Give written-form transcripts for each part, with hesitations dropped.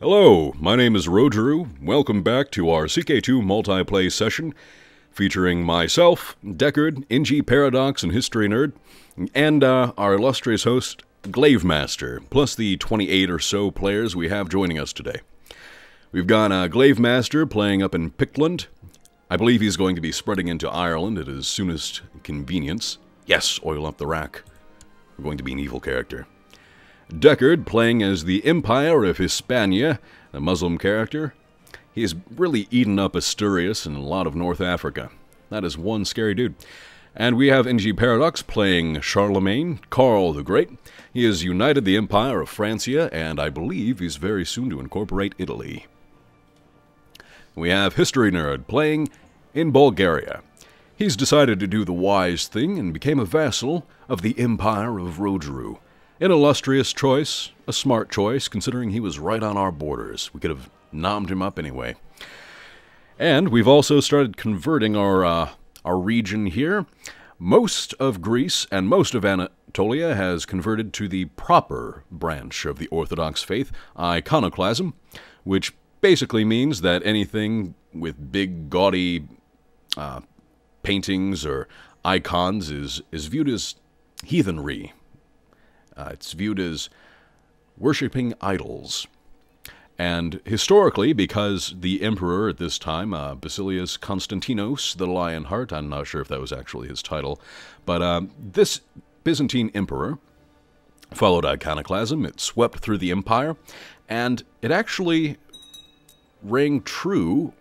Hello, my name is Rojiru. Welcome back to our CK2 Multiplay session featuring myself, Deckard, NGParadox, and History Nerd, and our illustrious host, glaivemaster, plus the 28 or so players we have joining us today. We've got glaivemaster playing up in Pickland. I believe he's going to be spreading into Ireland at his soonest convenience. Yes, oil up the rack. We're going to be an evil character. Deckard playing as the Empire of Hispania, a Muslim character. He's really eaten up Asturias and a lot of North Africa. That is one scary dude. And we have NGParadox playing Charlemagne, Karl the Great. He has united the Empire of Francia, and I believe he's very soon to incorporate Italy. We have History Nerd playing in Bulgaria. He's decided to do the wise thing and became a vassal of the Empire of Rojiru. An illustrious choice, a smart choice, considering he was right on our borders. We could have nommed him up anyway. And we've also started converting our region here. Most of Greece and most of Anatolia has converted to the proper branch of the Orthodox faith, iconoclasm, which basically means that anything with big, gaudy paintings or icons is viewed as heathenry. It's viewed as worshipping idols. And historically, because the emperor at this time, Basilius Constantinos, the Lionheart, I'm not sure if that was actually his title, but this Byzantine emperor followed iconoclasm. It swept through the empire, and it actually rang true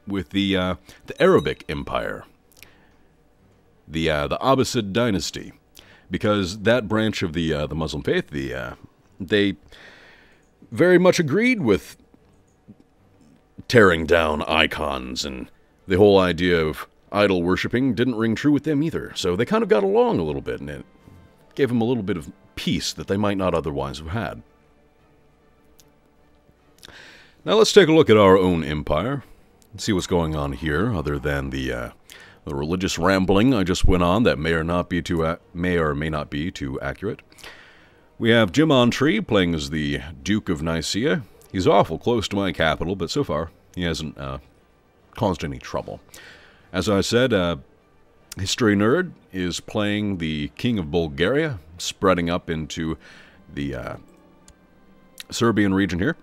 with the Arabic Empire, the Abbasid dynasty. Because that branch of the Muslim faith, they very much agreed with tearing down icons, and the whole idea of idol worshipping didn't ring true with them either. So they kind of got along a little bit, and it gave them a little bit of peace that they might not otherwise have had. Now let's take a look at our own empire and see what's going on here, other than the religious rambling I just went on that may or may not be too accurate. We have Jim Tree playing as the Duke of Nicaea. He's awful close to my capital, but so far he hasn't caused any trouble. As I said, History Nerd is playing the King of Bulgaria, spreading up into the Serbian region here.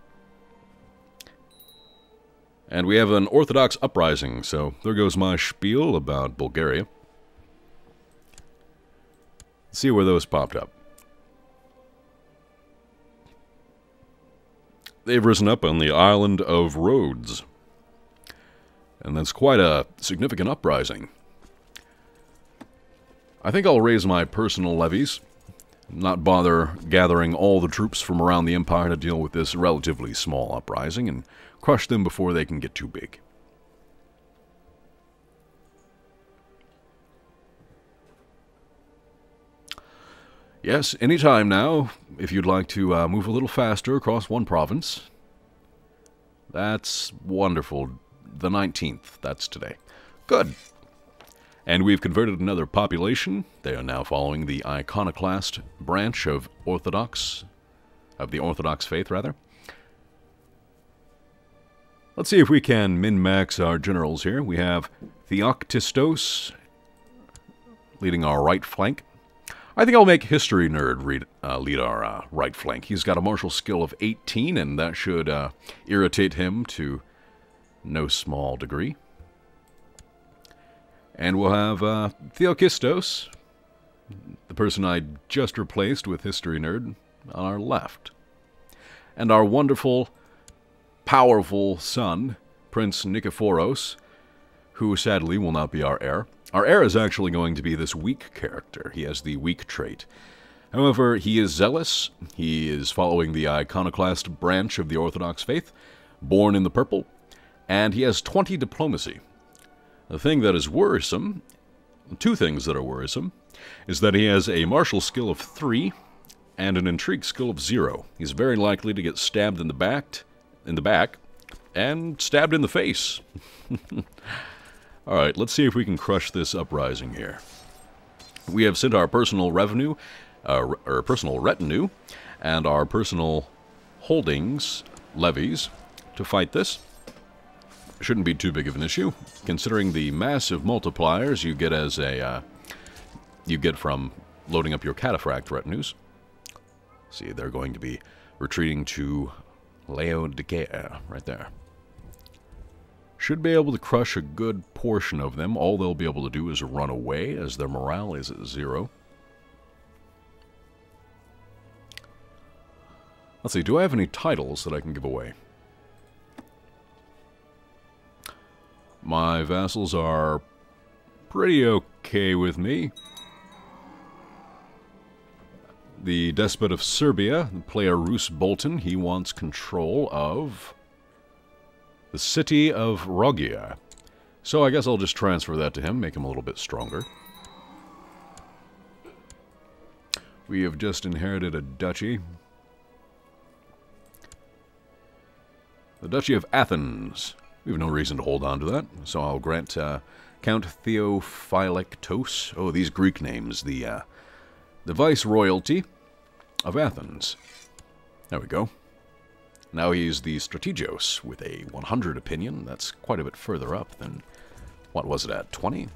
And we have an Orthodox uprising, so there goes my spiel about Bulgaria. Let's see where those popped up. They've risen up on the island of Rhodes. And that's quite a significant uprising. I think I'll raise my personal levies, not bother gathering all the troops from around the empire to deal with this relatively small uprising, and crush them before they can get too big. Yes, anytime now, if you'd like to move a little faster across one province. That's wonderful. The 19th, that's today. Good. And we've converted another population. They are now following the iconoclast branch of the Orthodox faith, rather. Let's see if we can min-max our generals here. We have Theoctistos leading our right flank. I think I'll make History Nerd lead our right flank. He's got a martial skill of 18, and that should irritate him to no small degree. And we'll have Theoctistos, the person I just replaced with History Nerd, on our left. And our wonderful, powerful son, Prince Nikephoros, who sadly will not be our heir. Our heir is actually going to be this weak character. He has the weak trait. However, he is zealous. He is following the iconoclast branch of the Orthodox faith, born in the purple, and he has 20 diplomacy. The thing that is worrisome, two things that are worrisome, is that he has a martial skill of 3 and an intrigue skill of 0. He's very likely to get stabbed in the back, and stabbed in the face. Alright, let's see if we can crush this uprising here. We have sent our personal retinue, and our personal holdings levies to fight this. Shouldn't be too big of an issue, considering the massive multipliers you get as a you get from loading up your cataphract retinues. See, they're going to be retreating to Laodicea, right there. Should be able to crush a good portion of them. All they'll be able to do is run away, as their morale is at 0. Let's see, do I have any titles that I can give away? My vassals are pretty okay with me. The Despot of Serbia, the player Roos Bolton, he wants control of the city of Rogia. So I guess I'll just transfer that to him, make him a little bit stronger. We have just inherited a duchy. The Duchy of Athens. We have no reason to hold on to that, so I'll grant Count Theophylactos. Oh, these Greek names. The Viceroyalty of Athens. There we go. Now he's the Strategos with a 100 opinion. That's quite a bit further up than, what was it at, 20?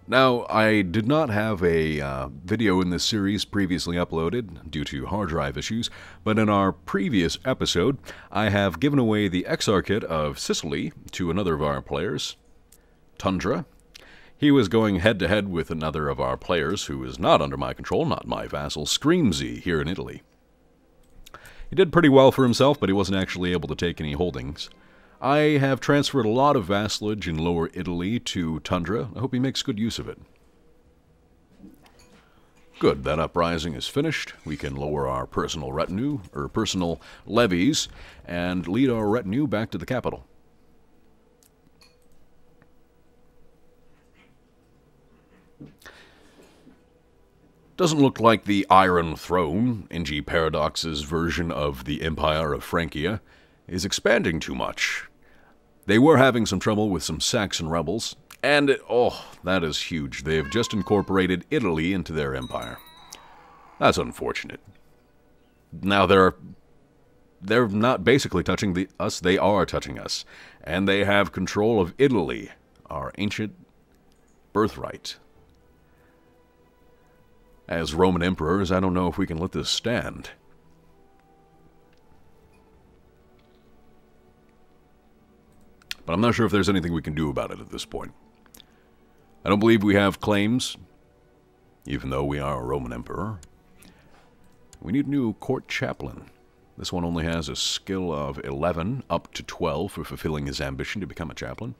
Now, I did not have a video in this series previously uploaded due to hard drive issues, but in our previous episode, I have given away the Exarchate of Sicily to another of our players, Tundra. He was going head-to-head with another of our players who is not under my control, not my vassal, Screamsy, here in Italy. He did pretty well for himself, but he wasn't actually able to take any holdings. I have transferred a lot of vassalage in Lower Italy to Tundra. I hope he makes good use of it. Good, that uprising is finished. We can lower our personal retinue, or personal levies, and lead our retinue back to the capital. Doesn't look like the Iron Throne, NGParadox's version of the Empire of Francia, is expanding too much. They were having some trouble with some Saxon rebels, and that is huge. They have just incorporated Italy into their empire. That's unfortunate. Now they're not basically touching us, they are touching us. And they have control of Italy, our ancient birthright. As Roman emperors, I don't know if we can let this stand. But I'm not sure if there's anything we can do about it at this point. I don't believe we have claims, even though we are a Roman emperor. We need a new court chaplain. This one only has a skill of 11, up to 12 for fulfilling his ambition to become a chaplain.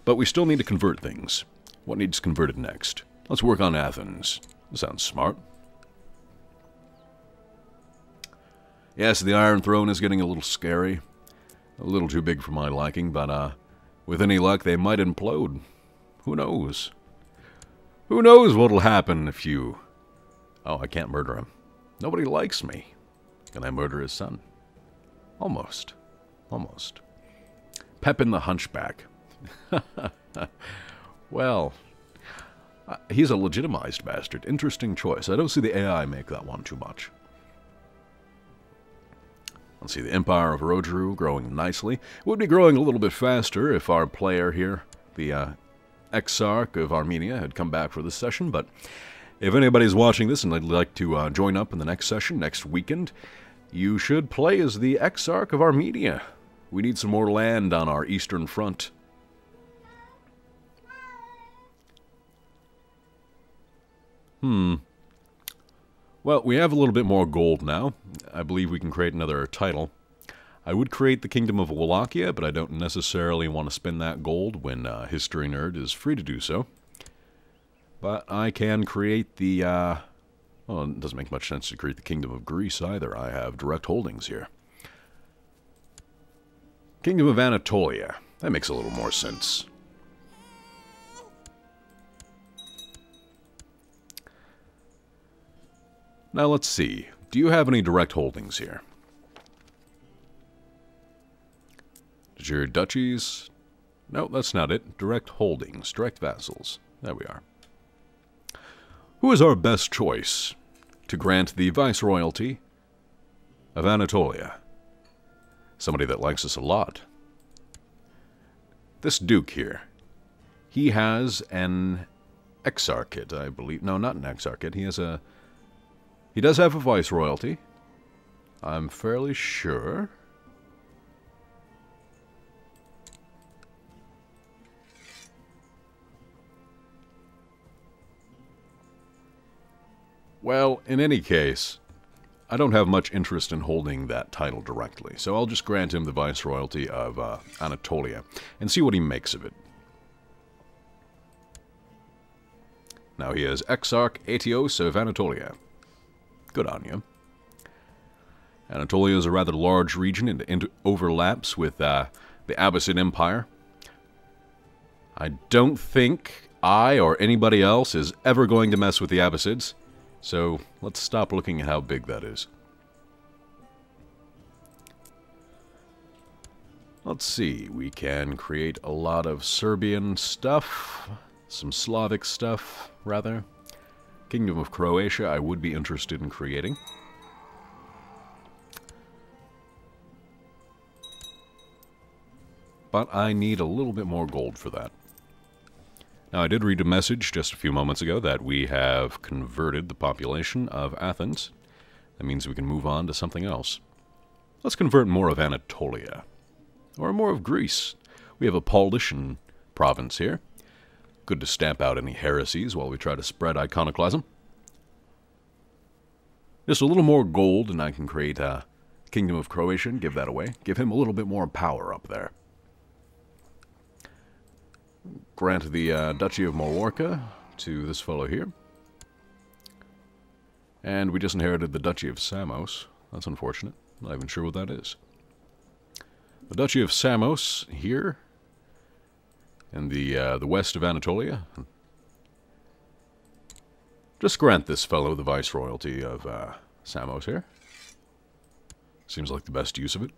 But we still need to convert things. What needs converted next? Let's work on Athens. Sounds smart. Yes, the Iron Throne is getting a little scary. A little too big for my liking, but with any luck they might implode. Who knows? Who knows what'll happen if you... Oh, I can't murder him. Nobody likes me. Can I murder his son? Almost. Almost. Pepin the Hunchback. Well... he's a legitimized bastard. Interesting choice. I don't see the AI make that one too much. Let's see, the Empire of Rojiru growing nicely. It would be growing a little bit faster if our player here, the Exarch of Armenia, had come back for this session, but if anybody's watching this and they'd like to join up in the next session, next weekend, you should play as the Exarch of Armenia. We need some more land on our eastern front. Well, we have a little bit more gold now. I believe we can create another title. I would create the Kingdom of Wallachia, but I don't necessarily want to spend that gold when History Nerd is free to do so. But I can create the... well, it doesn't make much sense to create the Kingdom of Greece either. I have direct holdings here. Kingdom of Anatolia. That makes a little more sense. Now let's see. Do you have any direct holdings here? Did your duchies? No, that's not it. Direct holdings. Direct vassals. There we are. Who is our best choice to grant the Viceroyalty of Anatolia. Somebody that likes us a lot. This Duke here, he has an exarchate, I believe. No, not an exarchate. He does have a Viceroyalty. I'm fairly sure. Well, in any case, I don't have much interest in holding that title directly, so I'll just grant him the Viceroyalty of Anatolia and see what he makes of it. Now he is Exarch Aetios of Anatolia. Good on you. Anatolia is a rather large region and overlaps with the Abbasid Empire. I don't think I or anybody else is ever going to mess with the Abbasids. So, let's stop looking at how big that is. Let's see, we can create a lot of Serbian stuff, some Slavic stuff, rather. Kingdom of Croatia I would be interested in creating. But I need a little bit more gold for that. Now, I did read a message just a few moments ago that we have converted the population of Athens. That means we can move on to something else. Let's convert more of Anatolia. Or more of Greece. We have a Paulician province here. Good to stamp out any heresies while we try to spread iconoclasm. Just a little more gold and I can create a Kingdom of Croatia and give that away. Give him a little bit more power up there. Grant the Duchy of Mallorca to this fellow here. And we just inherited the Duchy of Samos. That's unfortunate. Not even sure what that is. The Duchy of Samos here in the west of Anatolia. Just grant this fellow the Viceroyalty of Samos here. Seems like the best use of it.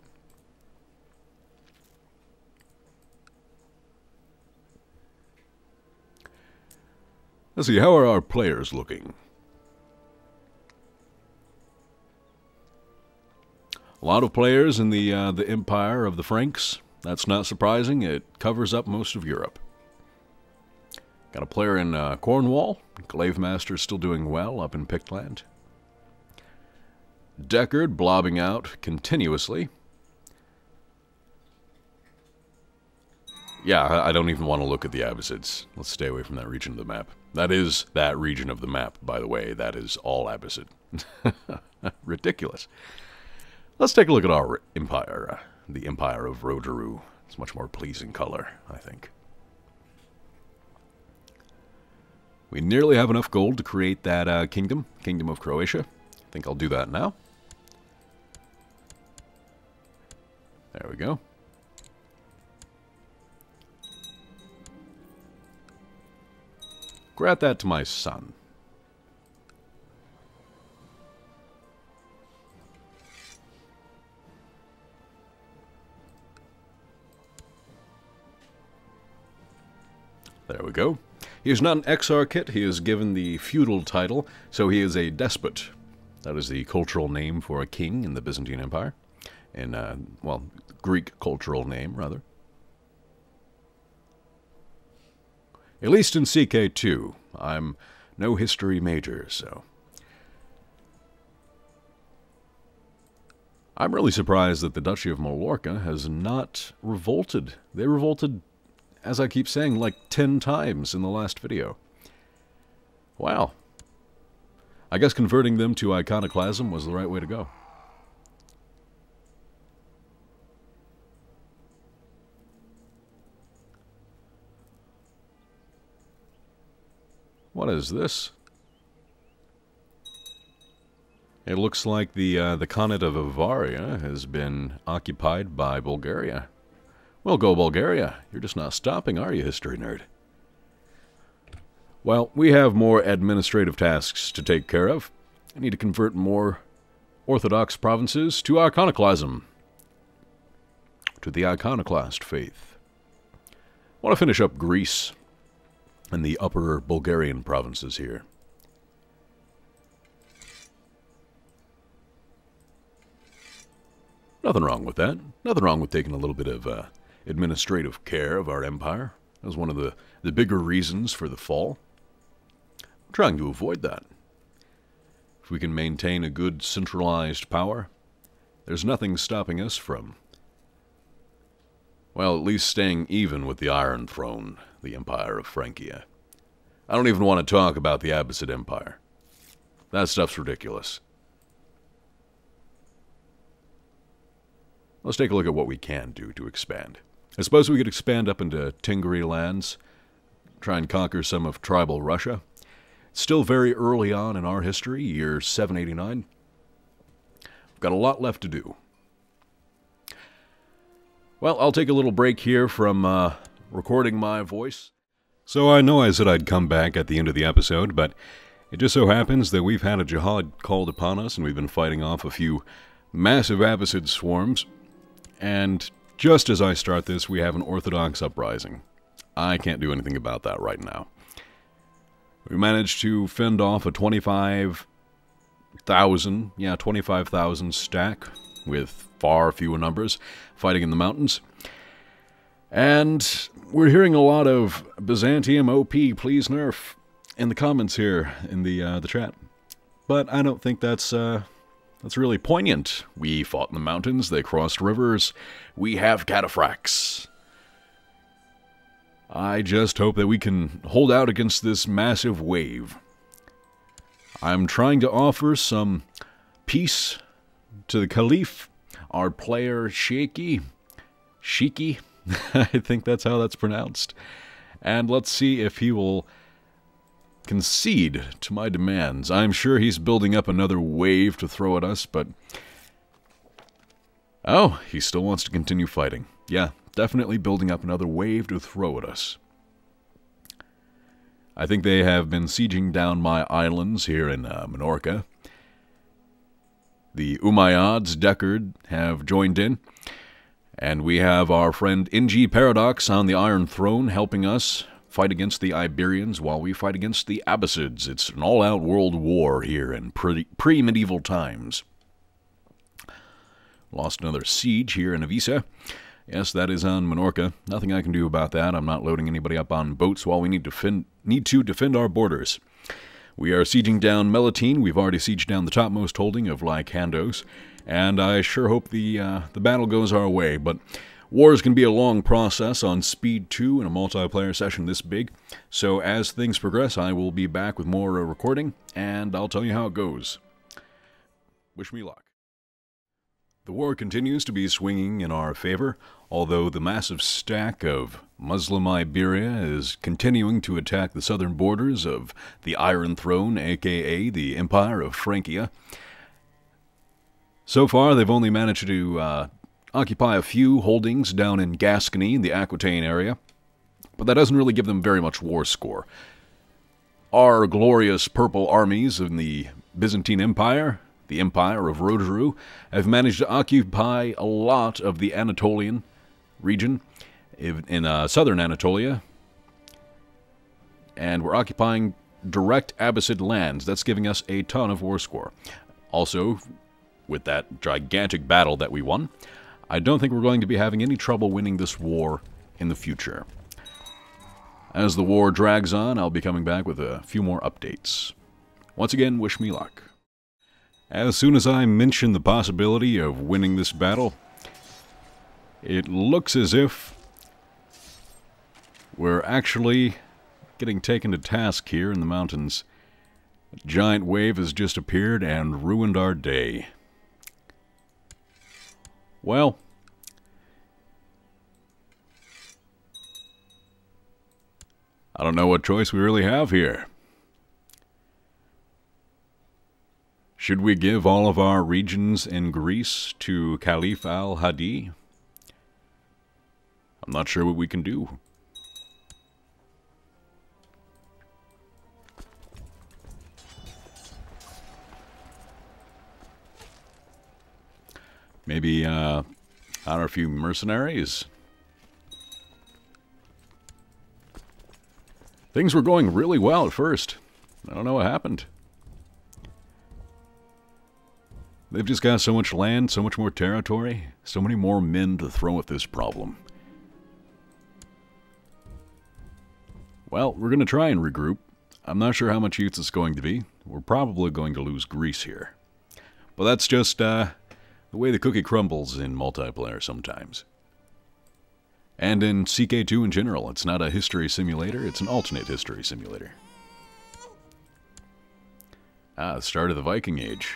Let's see, how are our players looking? A lot of players in the Empire of the Franks. That's not surprising. It covers up most of Europe. Got a player in Cornwall. Glaivemaster still doing well up in Pictland. Deckard blobbing out continuously. Yeah, I don't even want to look at the Abbasids. Let's stay away from that region of the map. That is that region of the map, by the way. That is all Abbasid. Ridiculous. Let's take a look at our empire, the Empire of Rojiru. It's a much more pleasing color, I think. We nearly have enough gold to create that Kingdom of Croatia. I think I'll do that now. There we go. Grant that to my son. There we go. He is not an exarchate. He is given the feudal title, so he is a despot. That is the cultural name for a king in the Byzantine Empire. And, well, Greek cultural name, rather. At least in CK2. I'm no history major, so... I'm really surprised that the Duchy of Mallorca has not revolted. They revolted, as I keep saying, like 10 times in the last video. Wow. I guess converting them to iconoclasm was the right way to go. What is this? It looks like the Khanate of Avaria has been occupied by Bulgaria. Well, go Bulgaria. You're just not stopping, are you, history nerd? Well, we have more administrative tasks to take care of. I need to convert more Orthodox provinces to iconoclasm. To the iconoclast faith. I want to finish up Greece and the upper Bulgarian provinces here. Nothing wrong with that. Nothing wrong with taking a little bit of administrative care of our empire. That was one of the bigger reasons for the fall. I'm trying to avoid that. If we can maintain a good centralized power, there's nothing stopping us from, well, at least staying even with the Iron Throne, the Empire of Francia. I don't even want to talk about the Abbasid Empire. That stuff's ridiculous. Let's take a look at what we can do to expand. I suppose we could expand up into Tingri lands, try and conquer some of tribal Russia. It's still very early on in our history, year 789. We've got a lot left to do. Well, I'll take a little break here from recording my voice. So I know I said I'd come back at the end of the episode, but it just so happens that we've had a jihad called upon us, and we've been fighting off a few massive Abbasid swarms. And just as I start this, we have an Orthodox uprising. I can't do anything about that right now. We managed to fend off a 25,000 stack with far fewer numbers fighting in the mountains. And we're hearing a lot of Byzantium OP, please nerf, in the comments here in the chat. But I don't think that's really poignant. We fought in the mountains, they crossed rivers, we have cataphracts. I just hope that we can hold out against this massive wave. I'm trying to offer some peace to the Caliph, our player Shiki, I think that's how that's pronounced. And let's see if he will concede to my demands. I'm sure he's building up another wave to throw at us, but... oh, he still wants to continue fighting. Yeah, definitely building up another wave to throw at us. I think they have been sieging down my islands here in Minorca. The Umayyads, Deckard, have joined in. And we have our friend NGParadox on the Iron Throne helping us fight against the Iberians while we fight against the Abbasids. It's an all-out world war here in pre-medieval times. Lost another siege here in Avisa. Yes, that is on Minorca. Nothing I can do about that. I'm not loading anybody up on boats while we need to defend our borders. We are sieging down Melatine. We've already sieged down the topmost holding of Lycandos. And I sure hope the battle goes our way, but wars can be a long process on Speed 2 in a multiplayer session this big, so as things progress I will be back with more recording, and I'll tell you how it goes. Wish me luck. The war continues to be swinging in our favor, although the massive stack of Muslim Iberia is continuing to attack the southern borders of the Iron Throne, aka the Empire of Francia. So far, they've only managed to occupy a few holdings down in Gascony, the Aquitaine area, but that doesn't really give them very much war score. Our glorious purple armies in the Byzantine Empire, the Empire of Rojiru, have managed to occupy a lot of the Anatolian region in southern Anatolia, and we're occupying direct Abbasid lands. That's giving us a ton of war score. Also, with that gigantic battle that we won, I don't think we're going to be having any trouble winning this war in the future. As the war drags on, I'll be coming back with a few more updates. Once again, wish me luck. As soon as I mention the possibility of winning this battle, it looks as if we're actually getting taken to task here in the mountains. A giant wave has just appeared and ruined our day. Well, I don't know what choice we really have here. Should we give all of our regions in Greece to Caliph al-Hadi? I'm not sure what we can do. Maybe hire a few mercenaries. Things were going really well at first. I don't know what happened. They've just got so much land, so much more territory, so many more men to throw at this problem. Well, we're going to try and regroup. I'm not sure how much use it's going to be. We're probably going to lose Greece here. But that's just the way the cookie crumbles in multiplayer sometimes. And in CK2 in general. It's not a history simulator, it's an alternate history simulator. The start of the Viking Age.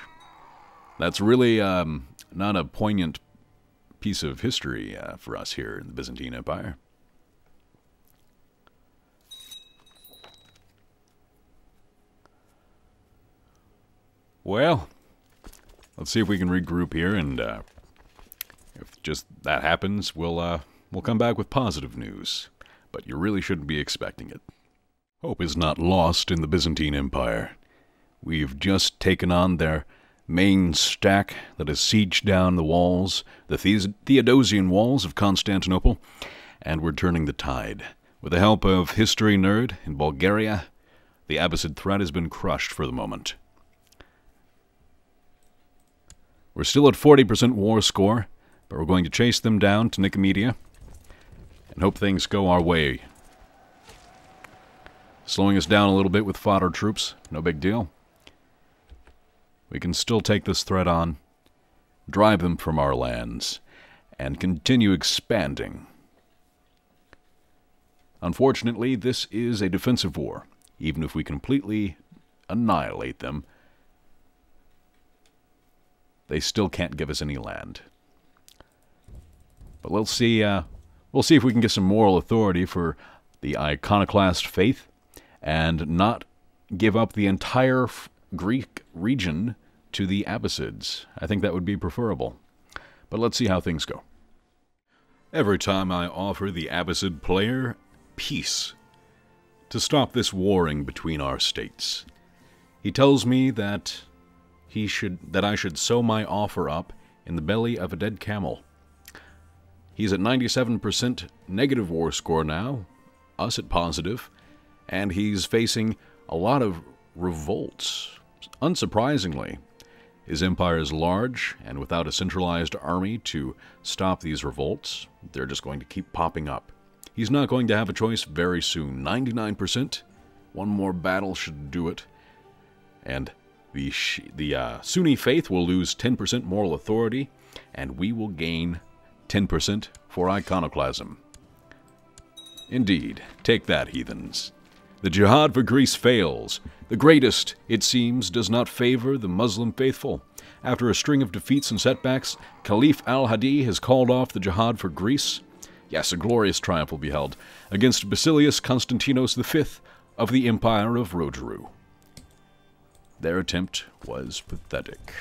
That's really not a poignant piece of history for us here in the Byzantine Empire. Well, let's see if we can regroup here, and if just that happens, we'll come back with positive news. But you really shouldn't be expecting it. Hope is not lost in the Byzantine Empire. We've just taken on their main stack that has sieged down the walls, the Theodosian walls of Constantinople, and we're turning the tide. With the help of History Nerd in Bulgaria, the Abbasid threat has been crushed for the moment. We're still at 40% war score, but we're going to chase them down to Nicomedia and hope things go our way. Slowing us down a little bit with fodder troops, no big deal. We can still take this threat on, drive them from our lands, and continue expanding. Unfortunately, this is a defensive war. Even if we completely annihilate them, they still can't give us any land. But we'll see if we can get some moral authority for the iconoclast faith and not give up the entire Greek region to the Abbasids. I think that would be preferable. But let's see how things go. Every time I offer the Abbasid player peace to stop this warring between our states, he tells me that I should sew my offer up in the belly of a dead camel. He's at 97% negative war score now, us at positive, and he's facing a lot of revolts. Unsurprisingly, his empire is large, and without a centralized army to stop these revolts, they're just going to keep popping up. He's not going to have a choice very soon. 99%, one more battle should do it, and the Sunni faith will lose 10% moral authority, and we will gain 10% for iconoclasm. Indeed, take that, heathens. The jihad for Greece fails. The greatest, it seems, does not favor the Muslim faithful. After a string of defeats and setbacks, Caliph al-Hadi has called off the jihad for Greece. Yes, a glorious triumph will be held against Basilius Constantinos V of the Empire of Rojiru. Their attempt was pathetic.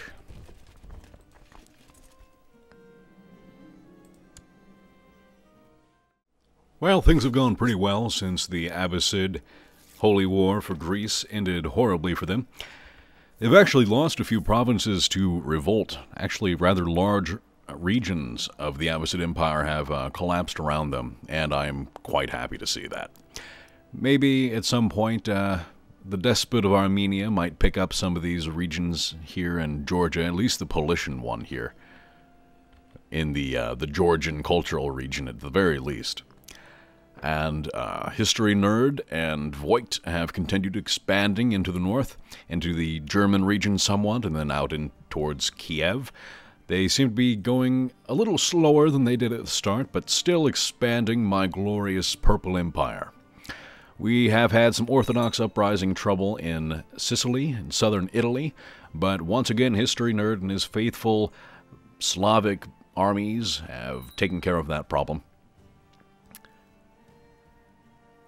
Well, things have gone pretty well since the Abbasid Holy War for Greece ended horribly for them. They've actually lost a few provinces to revolt. Actually, rather large regions of the Abbasid Empire have collapsed around them, and I'm quite happy to see that. Maybe at some point, the despot of Armenia might pick up some of these regions here in Georgia, at least the Paulician one here, in the Georgian cultural region at the very least. And History Nerd and Voigt have continued expanding into the north, into the German region somewhat, and then out in towards Kiev. They seem to be going a little slower than they did at the start, but still expanding my glorious Purple Empire. We have had some Orthodox uprising trouble in Sicily and southern Italy, but once again History Nerd and his faithful Slavic armies have taken care of that problem.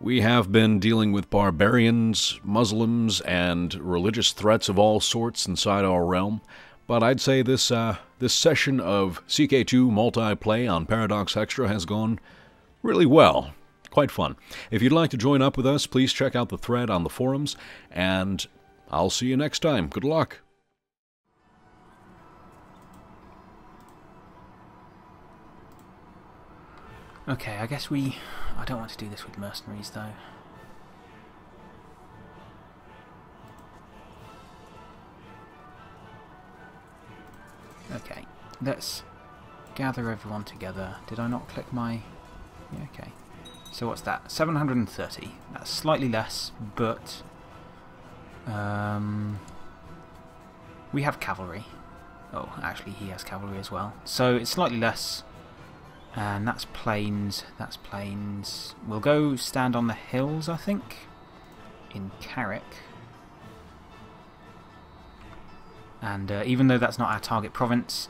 We have been dealing with barbarians, Muslims, and religious threats of all sorts inside our realm, but I'd say this session of CK2 Multiplay on Paradox Extra has gone really well. Quite fun. If you'd like to join up with us, please check out the thread on the forums, and I'll see you next time. Good luck. Okay, I guess I don't want to do this with mercenaries, though. Okay, let's gather everyone together. Did I not click my... Yeah, okay. So what's that? 730. That's slightly less, but... we have cavalry. Oh, actually he has cavalry as well. So it's slightly less. And that's plains. That's plains. We'll go stand on the hills, I think. In Carrick. And even though that's not our target province,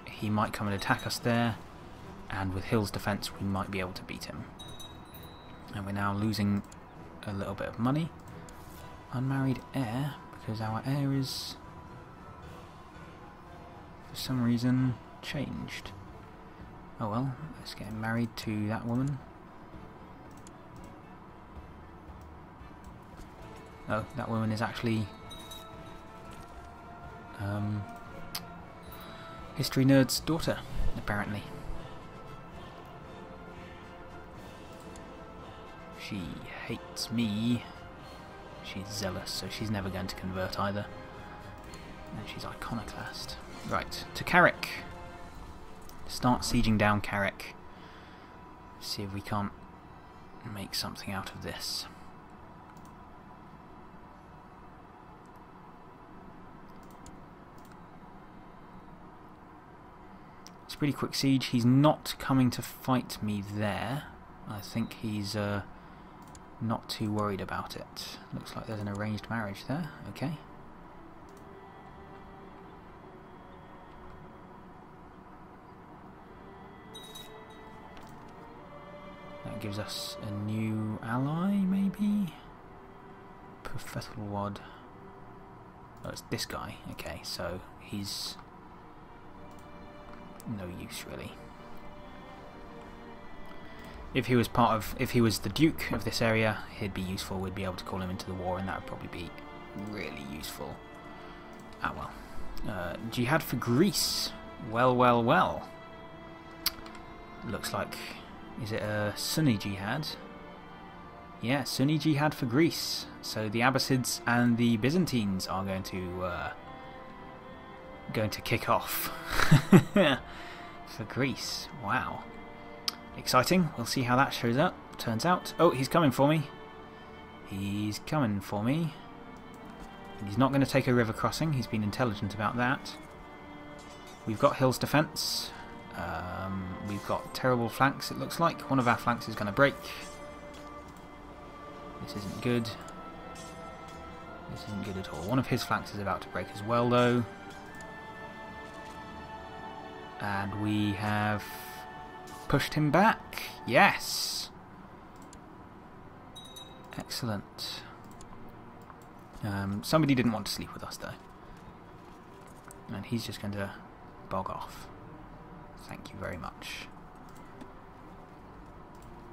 he might come and attack us there. And with Hill's defence, we might be able to beat him. And we're now losing a little bit of money. Unmarried heir, because our heir is, for some reason, changed. Oh well, let's get him married to that woman. Oh, that woman is actually History Nerd's daughter, apparently. She hates me. She's zealous, so she's never going to convert either. And she's iconoclast. Right, to Carrick. Start sieging down Carrick. See if we can't make something out of this. It's a pretty quick siege. He's not coming to fight me there. I think he's not too worried about it. Looks like there's an arranged marriage there. Okay. That gives us a new ally, maybe? Profethalwad. Oh, it's this guy. Okay, so he's no use really. If he was if he was the Duke of this area, he'd be useful. We'd be able to call him into the war, and that would probably be really useful. Ah well. Jihad for Greece. Well, well, well. Looks like, is it a Sunni jihad? Yeah, Sunni jihad for Greece. So the Abbasids and the Byzantines are going to kick off for Greece. Wow. Exciting. We'll see how that turns out. Oh, he's coming for me. He's coming for me. And he's not going to take a river crossing. He's been intelligent about that. We've got Hill's defence. We've got terrible flanks, it looks like. One of our flanks is going to break. This isn't good. This isn't good at all. One of his flanks is about to break as well, though. And we have pushed him back. Yes! Excellent. Somebody didn't want to sleep with us, though. And he's just going to bog off. Thank you very much.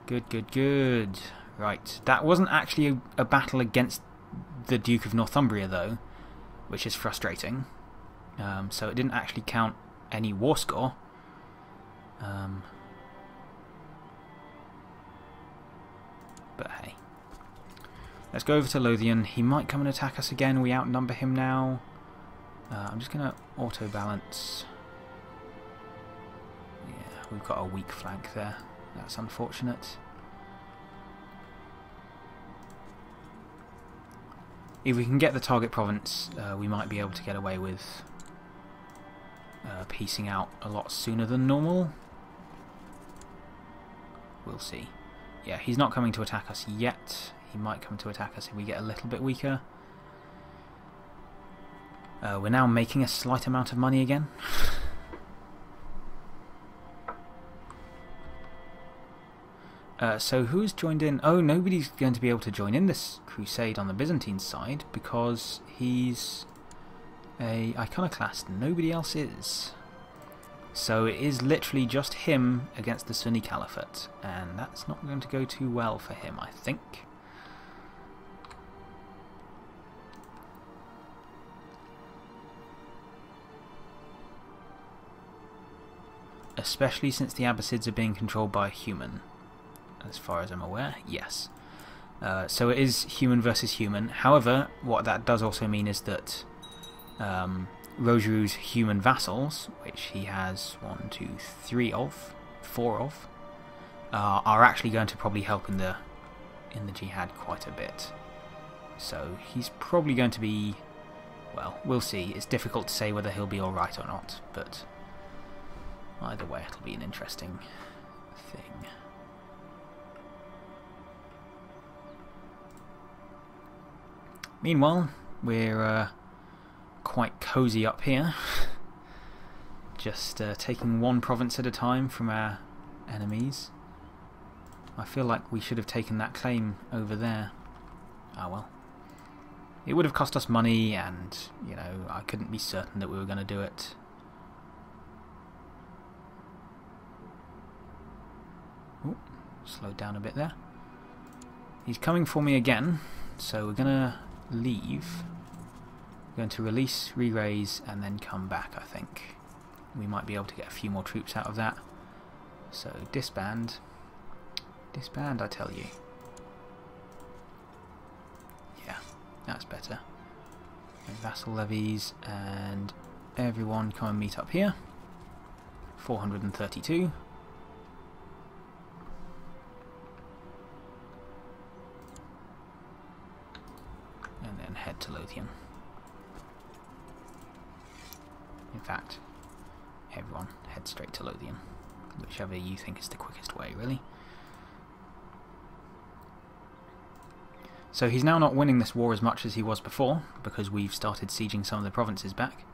Good, good, good. Right, that wasn't actually a battle against the Duke of Northumbria, though, which is frustrating. So it didn't actually count any war score. But hey. Let's go over to Lothian. He might come and attack us again. We outnumber him now. I'm just going to auto-balance. Yeah, we've got a weak flank there. That's unfortunate. If we can get the target province, we might be able to get away with piecing out a lot sooner than normal. We'll see. Yeah, he's not coming to attack us yet. He might come to attack us if we get a little bit weaker. We're now making a slight amount of money again. So who's joined in? Oh, nobody's going to be able to join in this crusade on the Byzantine side because he's a iconoclast. Nobody else is. So it is literally just him against the Sunni Caliphate, and that's not going to go too well for him, I think. Especially since the Abbasids are being controlled by a human. As far as I'm aware, yes. So it is human versus human. However, what that does also mean is that Rojiru's human vassals, which he has 4 of, are actually going to probably help in the jihad quite a bit. So he's probably going to be, well, we'll see. It's difficult to say whether he'll be alright or not, but either way it'll be an interesting thing. Meanwhile, we're quite cosy up here, just taking one province at a time from our enemies. I feel like we should have taken that claim over there. Ah well. It would have cost us money, and, you know, I couldn't be certain that we were going to do it. Ooh, slowed down a bit there. He's coming for me again, so we're going to leave. We're going to release, re-raise, and then come back, I think. We might be able to get a few more troops out of that. So, disband. Disband, I tell you. Yeah, that's better. And vassal levies, and everyone come and meet up here. 432. And then head to Lothian. In fact, everyone head straight to Lothian. Whichever you think is the quickest way, really. So he's now not winning this war as much as he was before, because we've started sieging some of the provinces back.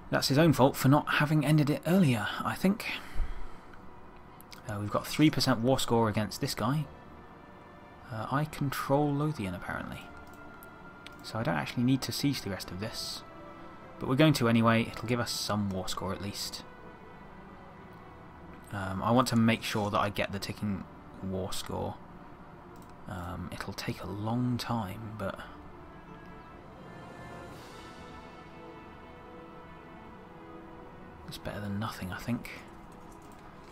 That's his own fault for not having ended it earlier, I think. We've got 3% war score against this guy. I control Lothian, apparently. So I don't actually need to siege the rest of this. But we're going to anyway. It'll give us some war score at least. I want to make sure that I get the ticking war score. It'll take a long time, but it's better than nothing, I think.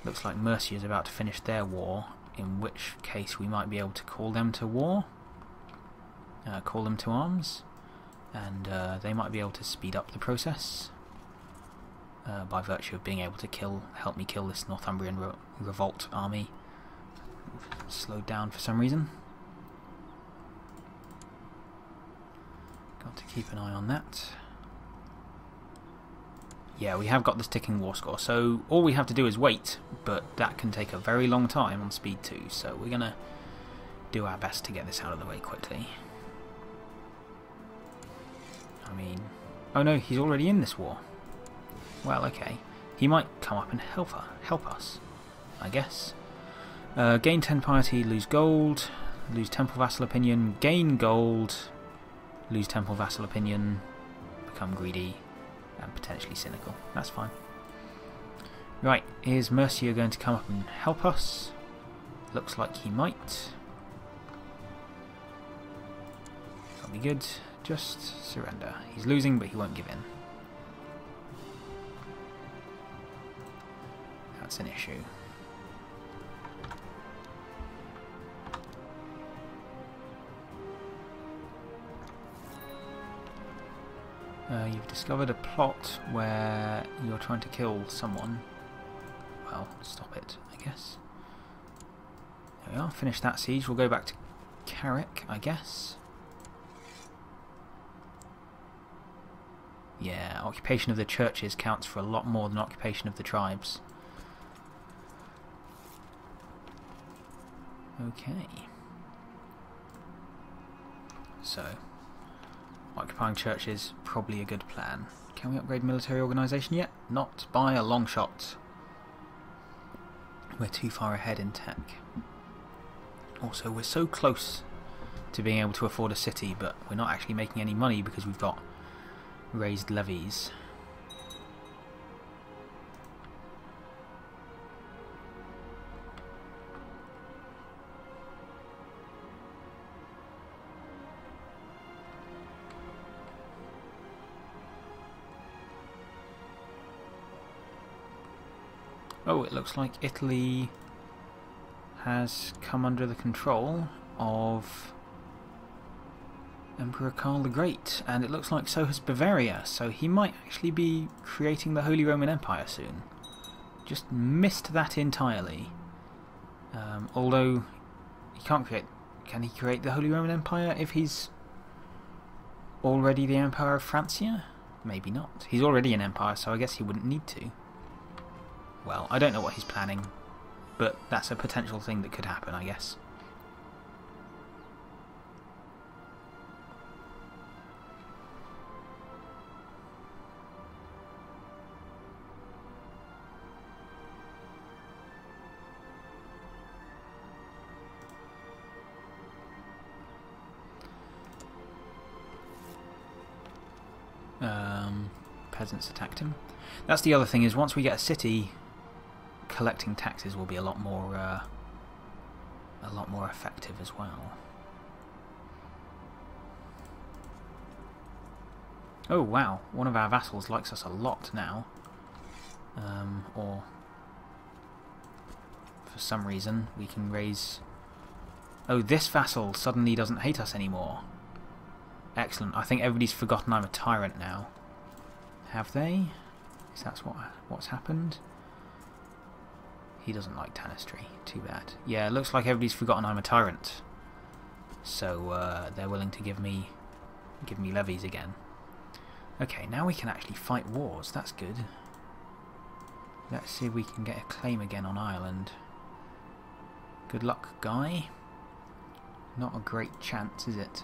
Looks like Mercia is about to finish their war, in which case we might be able to call them to war, call them to arms, and they might be able to speed up the process by virtue of being able to help me kill this Northumbrian revolt army. Slowed down for some reason. Got to keep an eye on that. Yeah, we have got this ticking war score, so all we have to do is wait, but that can take a very long time on speed 2, so we're gonna do our best to get this out of the way quickly. I mean, oh no, he's already in this war. Well, okay. He might come up and help us, I guess. Gain 10 piety, lose gold, lose temple vassal opinion, gain gold, lose temple vassal opinion, become greedy, and potentially cynical. That's fine. Right, is Mercia going to come up and help us? Looks like he might. That'll be good. Just surrender. He's losing, but he won't give in. That's an issue. You've discovered a plot where you're trying to kill someone. Well, stop it, I guess. There we are, finish that siege. We'll go back to Carrick, I guess. Yeah, occupation of the churches counts for a lot more than occupation of the tribes. Okay. So, occupying churches, probably a good plan. Can we upgrade military organisation yet? Not by a long shot. We're too far ahead in tech. Also, we're so close to being able to afford a city, but we're not actually making any money because we've got raised levies. Oh, it looks like Italy has come under the control of Emperor Karl the Great, and it looks like so has Bavaria, so he might actually be creating the Holy Roman Empire soon. Just missed that entirely. Although he can't create... Can he create the Holy Roman Empire if he's already the Emperor of Francia? Maybe not. He's already an empire, so I guess he wouldn't need to. Well, I don't know what he's planning, but that's a potential thing that could happen, I guess. Peasants attacked him. That's the other thing, is once we get a city, collecting taxes will be a lot more effective as well. Oh wow, one of our vassals likes us a lot now. Or for some reason we can raise... Oh, this vassal suddenly doesn't hate us anymore. Excellent. I think everybody's forgotten I'm a tyrant now. Have they? Is that what's happened? He doesn't like Tanistry. Too bad. Yeah, it looks like everybody's forgotten I'm a tyrant. So they're willing to give me levies again. Okay, now we can actually fight wars. That's good. Let's see if we can get a claim again on Ireland. Good luck, guy. Not a great chance, is it?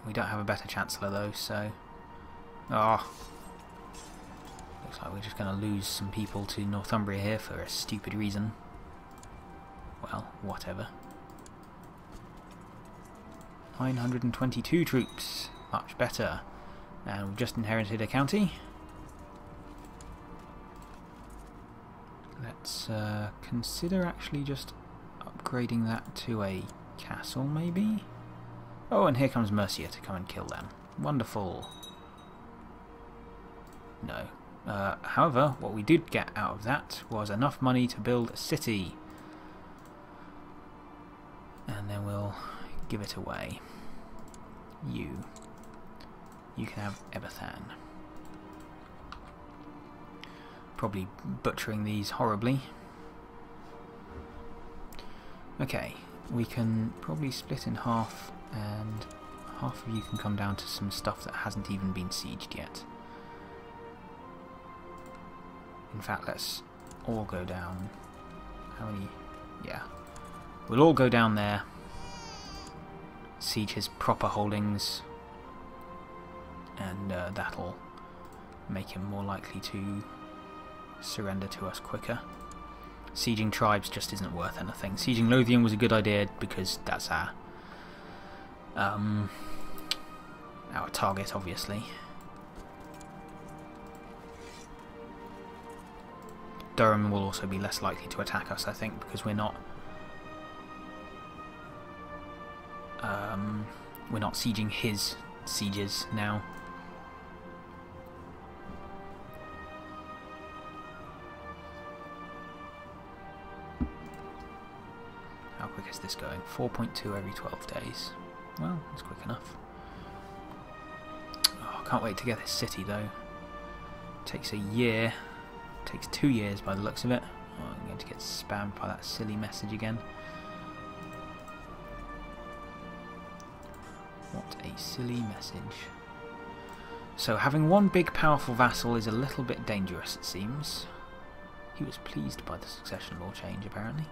We don't have a better chancellor though, so... Oh. Looks like we're just going to lose some people to Northumbria here for a stupid reason. Well, whatever. 922 troops. Much better. And we've just inherited a county. Let's consider actually just upgrading that to a castle, maybe? Oh, and here comes Mercia to come and kill them. Wonderful. No. However, what we did get out of that was enough money to build a city. And then we'll give it away. You can have Eberthan. Probably butchering these horribly. Okay, we can probably split in half, and half of you can come down to some stuff that hasn't even been sieged yet. In fact, let's all go down. How many? Yeah. We'll all go down there, siege his proper holdings, and that'll make him more likely to surrender to us quicker. Sieging tribes just isn't worth anything. Sieging Lothian was a good idea because that's our target, obviously. Durham will also be less likely to attack us, I think, because we're not sieging his sieges now. How quick is this going? 4.2 every 12 days. Well, that's quick enough. Oh, I can't wait to get this city though. Takes a year. Takes 2 years by the looks of it. Oh, I'm going to get spammed by that silly message again. What a silly message. So having one big powerful vassal is a little bit dangerous, it seems. He was pleased by the succession law change, apparently.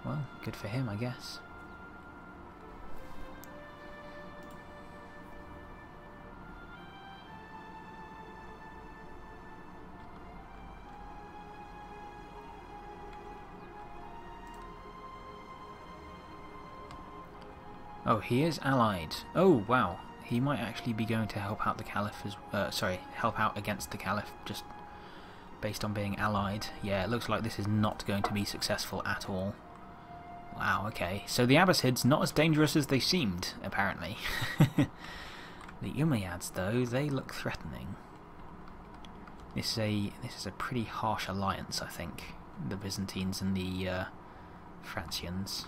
Well, good for him, I guess. Oh, he is allied. Oh, wow. He might actually be going to help out the Caliph as help out against the Caliph, just based on being allied. Yeah, it looks like this is not going to be successful at all. Wow, okay. So the Abbasids, not as dangerous as they seemed, apparently. The Umayyads, though, they look threatening. This is a pretty harsh alliance, I think. The Byzantines and the Francians.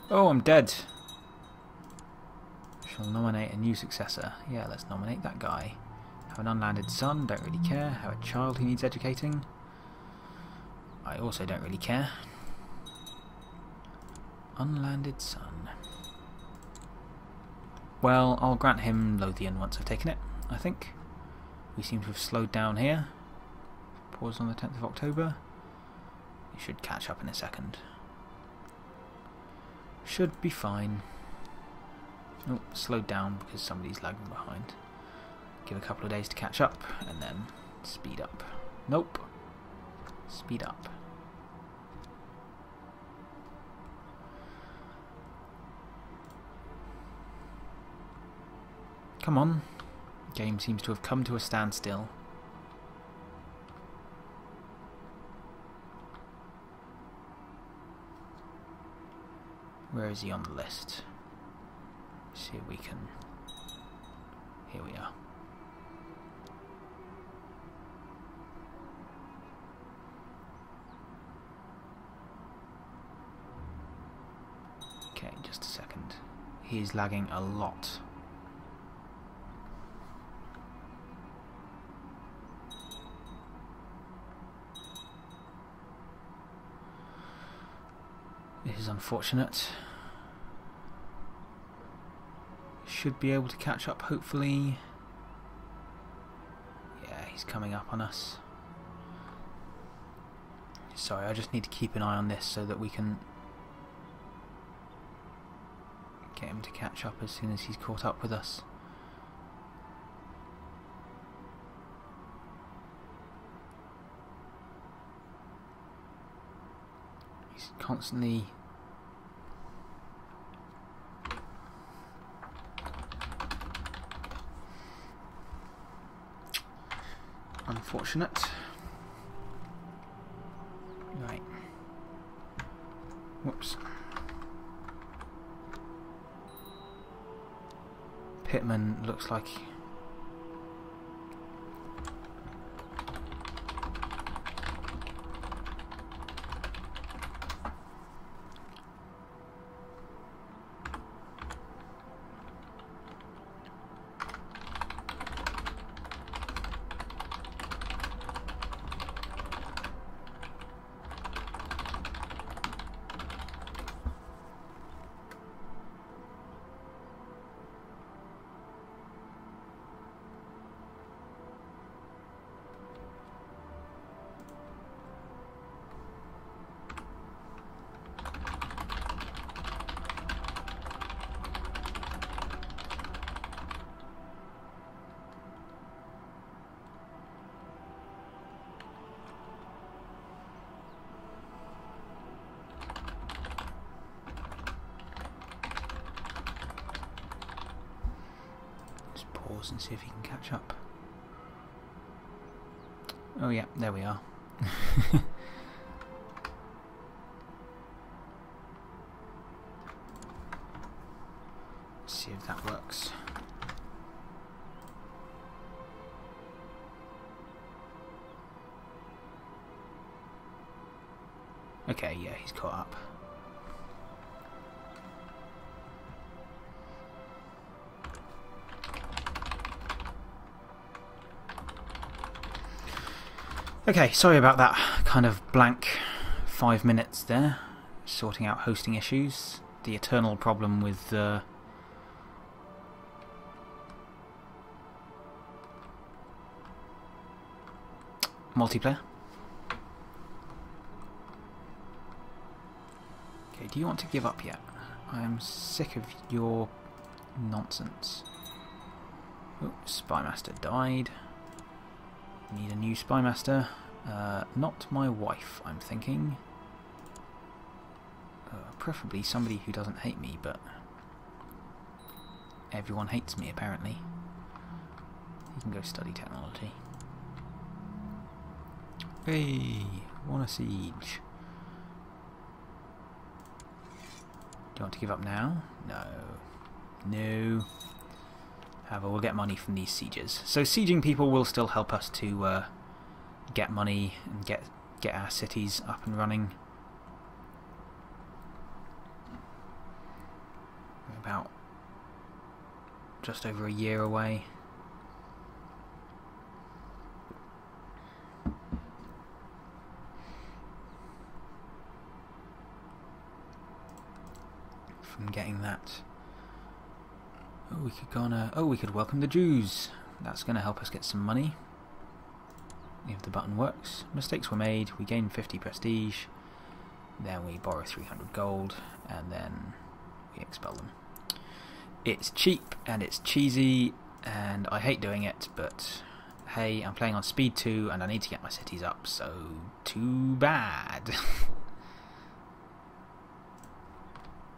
Oh, I'm dead. Shall nominate a new successor. Yeah, let's nominate that guy. Have an unlanded son, don't really care. Have a child who needs educating. I also don't really care. Unlanded son. Well, I'll grant him Lothian once I've taken it, I think. We seem to have slowed down here. Pause on the 10th of October. We should catch up in a second. Should be fine. Oh, slowed down because somebody's lagging behind. Give a couple of days to catch up and then speed up. Nope. Speed up. Come on. Game seems to have come to a standstill. Where is he on the list? See if we can... Here we are. Okay, just a second. He's lagging a lot. This is unfortunate. Should be able to catch up, hopefully. Yeah, he's coming up on us. Sorry, I just need to keep an eye on this so that we can get him to catch up as soon as he's caught up with us. He's constantly... Unfortunate. Right. Whoops. Pittman looks like... Pause and see if he can catch up. Oh yeah, there we are. Let's see if that works. Okay, yeah, he's caught up. Okay, sorry about that kind of blank 5 minutes there, sorting out hosting issues. The eternal problem with multiplayer. Okay, do you want to give up yet? I am sick of your nonsense. Oh, Spymaster died. Need a new Spymaster. Not my wife, I'm thinking. Preferably somebody who doesn't hate me, but everyone hates me apparently. You can go study technology. Hey, want a siege? Do you want to give up now? No. No. However, we'll get money from these sieges. So sieging people will still help us to get money and get our cities up and running. We're about just over a year away. From getting that. Oh, we could go on a... Oh, we could welcome the Jews. That's going to help us get some money. If the button works. Mistakes were made. We gain 50 prestige. Then we borrow 300 gold. And then we expel them. It's cheap and it's cheesy. And I hate doing it. But hey, I'm playing on speed 2 and I need to get my cities up. So, too bad.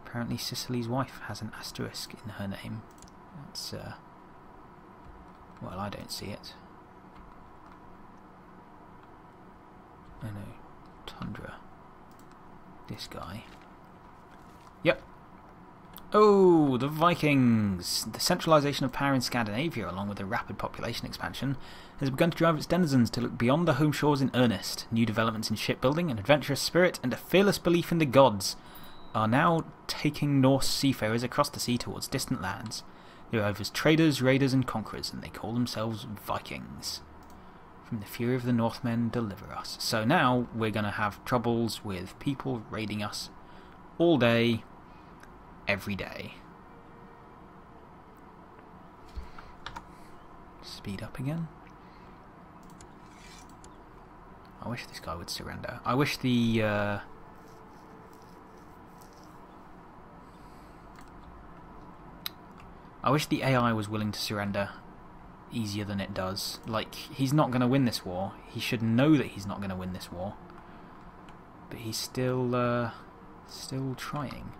Apparently Sicily's wife has an asterisk in her name. That's, well, I don't see it. Oh no, Tundra. This guy. Yep. Oh, the Vikings! The centralisation of power in Scandinavia, along with the rapid population expansion, has begun to drive its denizens to look beyond the home shores in earnest. New developments in shipbuilding, an adventurous spirit, and a fearless belief in the gods are now taking Norse seafarers across the sea towards distant lands. They arrive as traders, raiders and conquerors, and they call themselves Vikings. From the fury of the Northmen, deliver us. So now we're going to have troubles with people raiding us all day, every day. Speed up again. I wish this guy would surrender. I wish the... I wish the AI was willing to surrender easier than it does. Like, he's not going to win this war. He should know that he's not going to win this war. But he's still trying.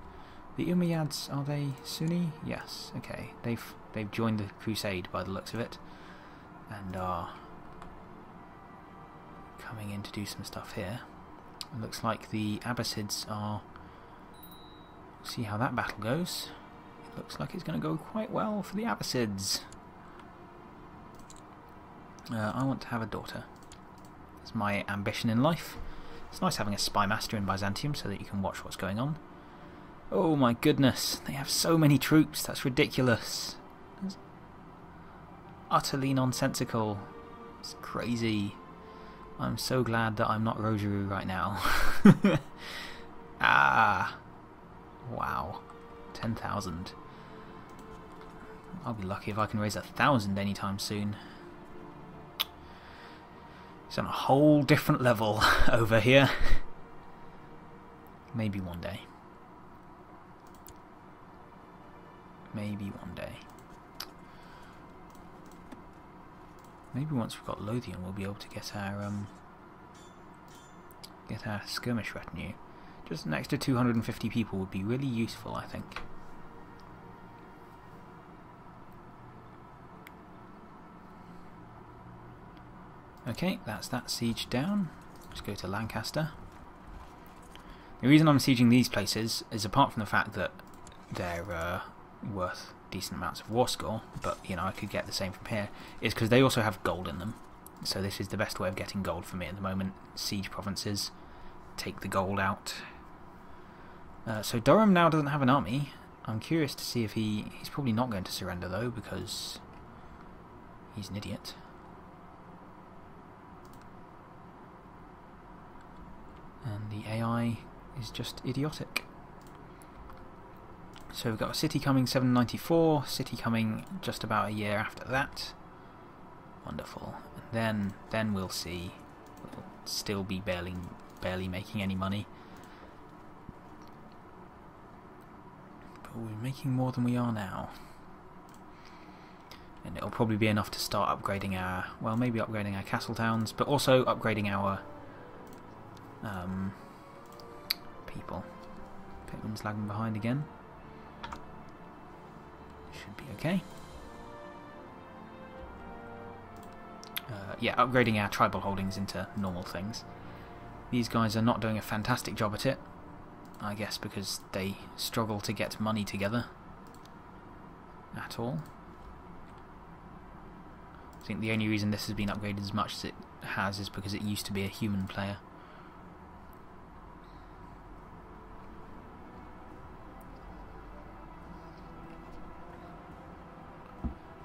The Umayyads, are they Sunni? Yes, okay. They've joined the Crusade by the looks of it. And are coming in to do some stuff here. It looks like the Abbasids are... See how that battle goes. Looks like it's going to go quite well for the Abbasids. I want to have a daughter. That's my ambition in life. It's nice having a spy master in Byzantium so that you can watch what's going on. Oh my goodness, they have so many troops. That's ridiculous. That's utterly nonsensical. It's crazy. I'm so glad that I'm not Rojiru right now. Ah. Wow. 10,000. I'll be lucky if I can raise 1,000 anytime soon. It's on a whole different level over here. Maybe one day. Maybe one day. Maybe once we've got Lothian we'll be able to get our skirmish retinue. Just an extra 250 people would be really useful, I think. Okay, that's that siege down. Let's go to Lancaster. The reason I'm sieging these places is, apart from the fact that they're worth decent amounts of war score, but you know I could get the same from here, is because they also have gold in them. So this is the best way of getting gold for me at the moment. Siege provinces, take the gold out. So Durham now doesn't have an army. I'm curious to see if he's probably not going to surrender though, because he's an idiot. And the AI is just idiotic. So we've got a city coming 794, city coming just about a year after that. Wonderful. And then we'll see. We'll still be barely making any money. But we're making more than we are now. And it'll probably be enough to start upgrading our... Well, maybe upgrading our castle towns, but also upgrading our... people. Pittman's lagging behind again. Should be okay. Yeah, upgrading our tribal holdings into normal things. These guys are not doing a fantastic job at it, I guess because they struggle to get money together at all. I think the only reason this has been upgraded as much has is because it used to be a human player.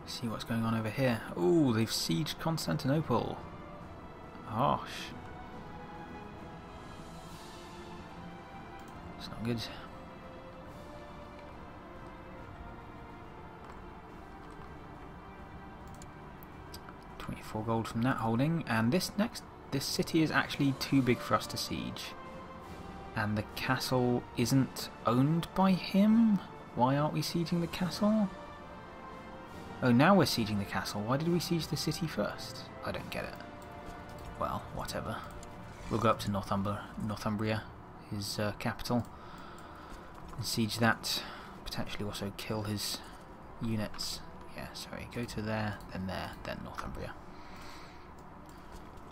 See what's going on over here. Oh, they've sieged Constantinople. Gosh. It's not good. $24 from that holding, and this city is actually too big for us to siege. And the castle isn't owned by him? Why aren't we sieging the castle? Oh, now we're sieging the castle. Why did we siege the city first? I don't get it. Well, whatever. We'll go up to Northumbria, his capital, and siege that. Potentially also kill his units. Yeah, sorry, go to there, then Northumbria.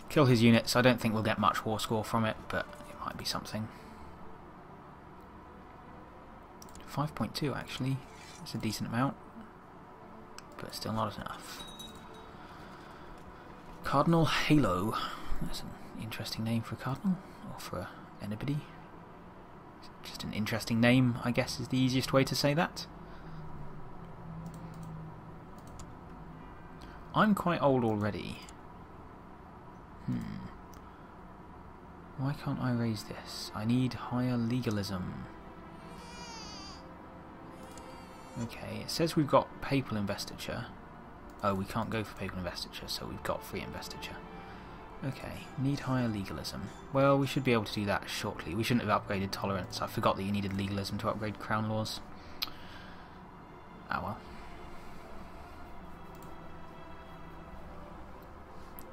Kill his units. I don't think we'll get much war score from it, but it might be something. 5.2 actually. It's a decent amount, but still not enough. Cardinal Halo. That's an interesting name for a cardinal, or for anybody. Just an interesting name, I guess, is the easiest way to say that. I'm quite old already. Why can't I raise this? I need higher legalism. Okay, it says we've got papal investiture. Oh, we can't go for papal investiture, so we've got free investiture. Okay, need higher legalism. Well, we should be able to do that shortly. We shouldn't have upgraded tolerance. I forgot that you needed legalism to upgrade crown laws. Ah well.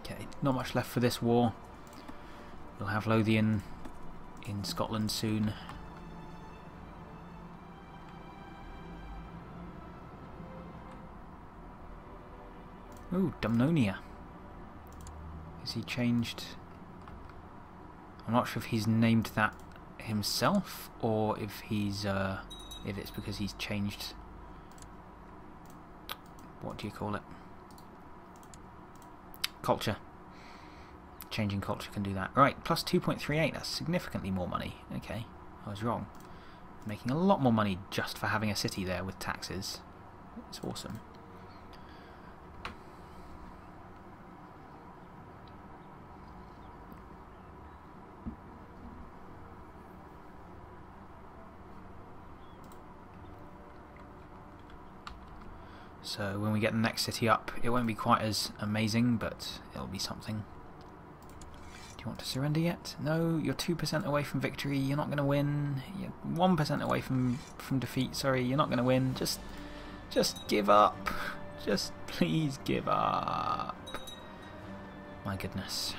Okay, not much left for this war. We'll have Lothian in Scotland soon. Ooh, Dumnonia. Is he changed? I'm not sure if he's named that himself or if he's if it's because he's changed. What do you call it? Culture. Changing culture can do that. Right, plus 2.38. That's significantly more money. Okay, I was wrong. Making a lot more money just for having a city there with taxes. It's awesome. So when we get the next city up, it won't be quite as amazing, but it'll be something. Do you want to surrender yet? No, you're 2% away from victory. You're not going to win. You're 1% away from defeat. Sorry, you're not going to win. Just give up. Just please give up. My goodness.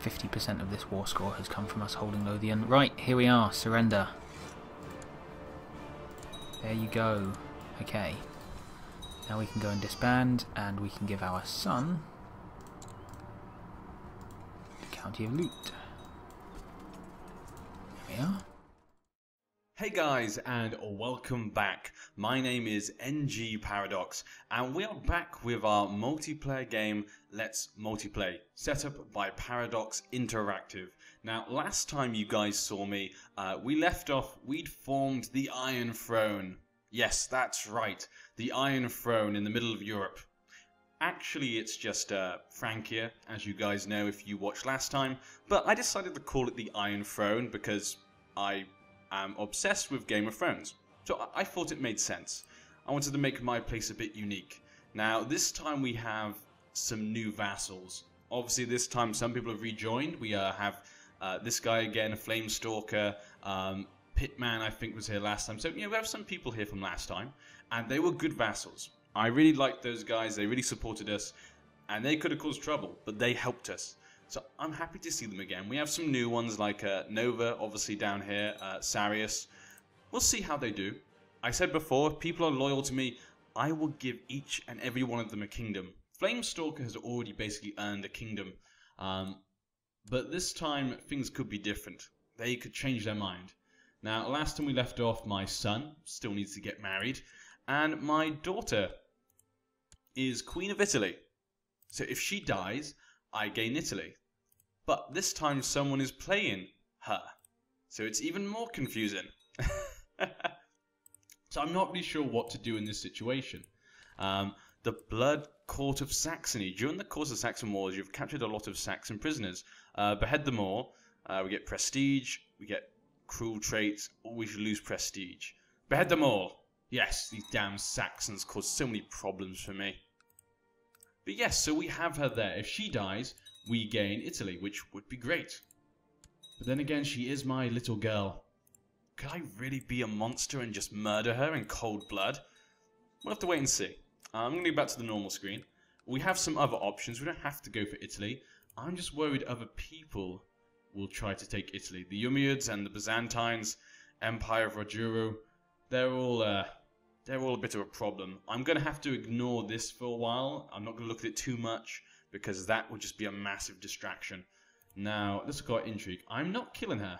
%50 of this war score has come from us holding Lothian. Right, here we are. Surrender. There you go. Okay. Now we can go and disband, and we can give our son the County of Lut. There we are. Hey guys, and welcome back. My name is NGParadox, and we are back with our multiplayer game, Let's Multiplay, set up by Paradox Interactive. Now, last time you guys saw me, we left off, we'd formed the Iron Throne. Yes, that's right, the Iron Throne in the middle of Europe. Actually, it's just Francia, as you guys know if you watched last time, but I decided to call it the Iron Throne because I'm obsessed with Game of Thrones, so I thought it made sense. I wanted to make my place a bit unique. Now, this time we have some new vassals. Obviously, this time some people have rejoined. We have this guy again, a Flamestalker. Pitman, I think, was here last time. So, we have some people here from last time, and they were good vassals. I really liked those guys. They really supported us, and they could have caused trouble, but they helped us. So I'm happy to see them again. We have some new ones like Nova, obviously down here, Sarius. We'll see how they do. I said before, if people are loyal to me, I will give each and every one of them a kingdom. Flamestalker has already basically earned a kingdom. But this time, things could be different. They could change their mind. Now, last time we left off, my son still needs to get married, and my daughter is Queen of Italy. So if she dies, I gain Italy. But this time someone is playing her. So it's even more confusing. So I'm not really sure what to do in this situation. The Blood Court of Saxony. During the course of the Saxon Wars, you've captured a lot of Saxon prisoners. Behead them all. We get prestige. We get cruel traits. Or we should lose prestige. Behead them all. Yes, these damn Saxons cause so many problems for me. But yes, so we have her there. If she dies, we gain Italy, which would be great. But then again, she is my little girl. Could I really be a monster and just murder her in cold blood? We'll have to wait and see. I'm going to go back to the normal screen. We have some other options. We don't have to go for Italy. I'm just worried other people will try to take Italy. The Umayyads and the Byzantines, Empire of Rojiru, they're all a bit of a problem. I'm going to have to ignore this for a while. I'm not going to look at it too much because that would just be a massive distraction. Now, let's look at intrigue. I'm not killing her.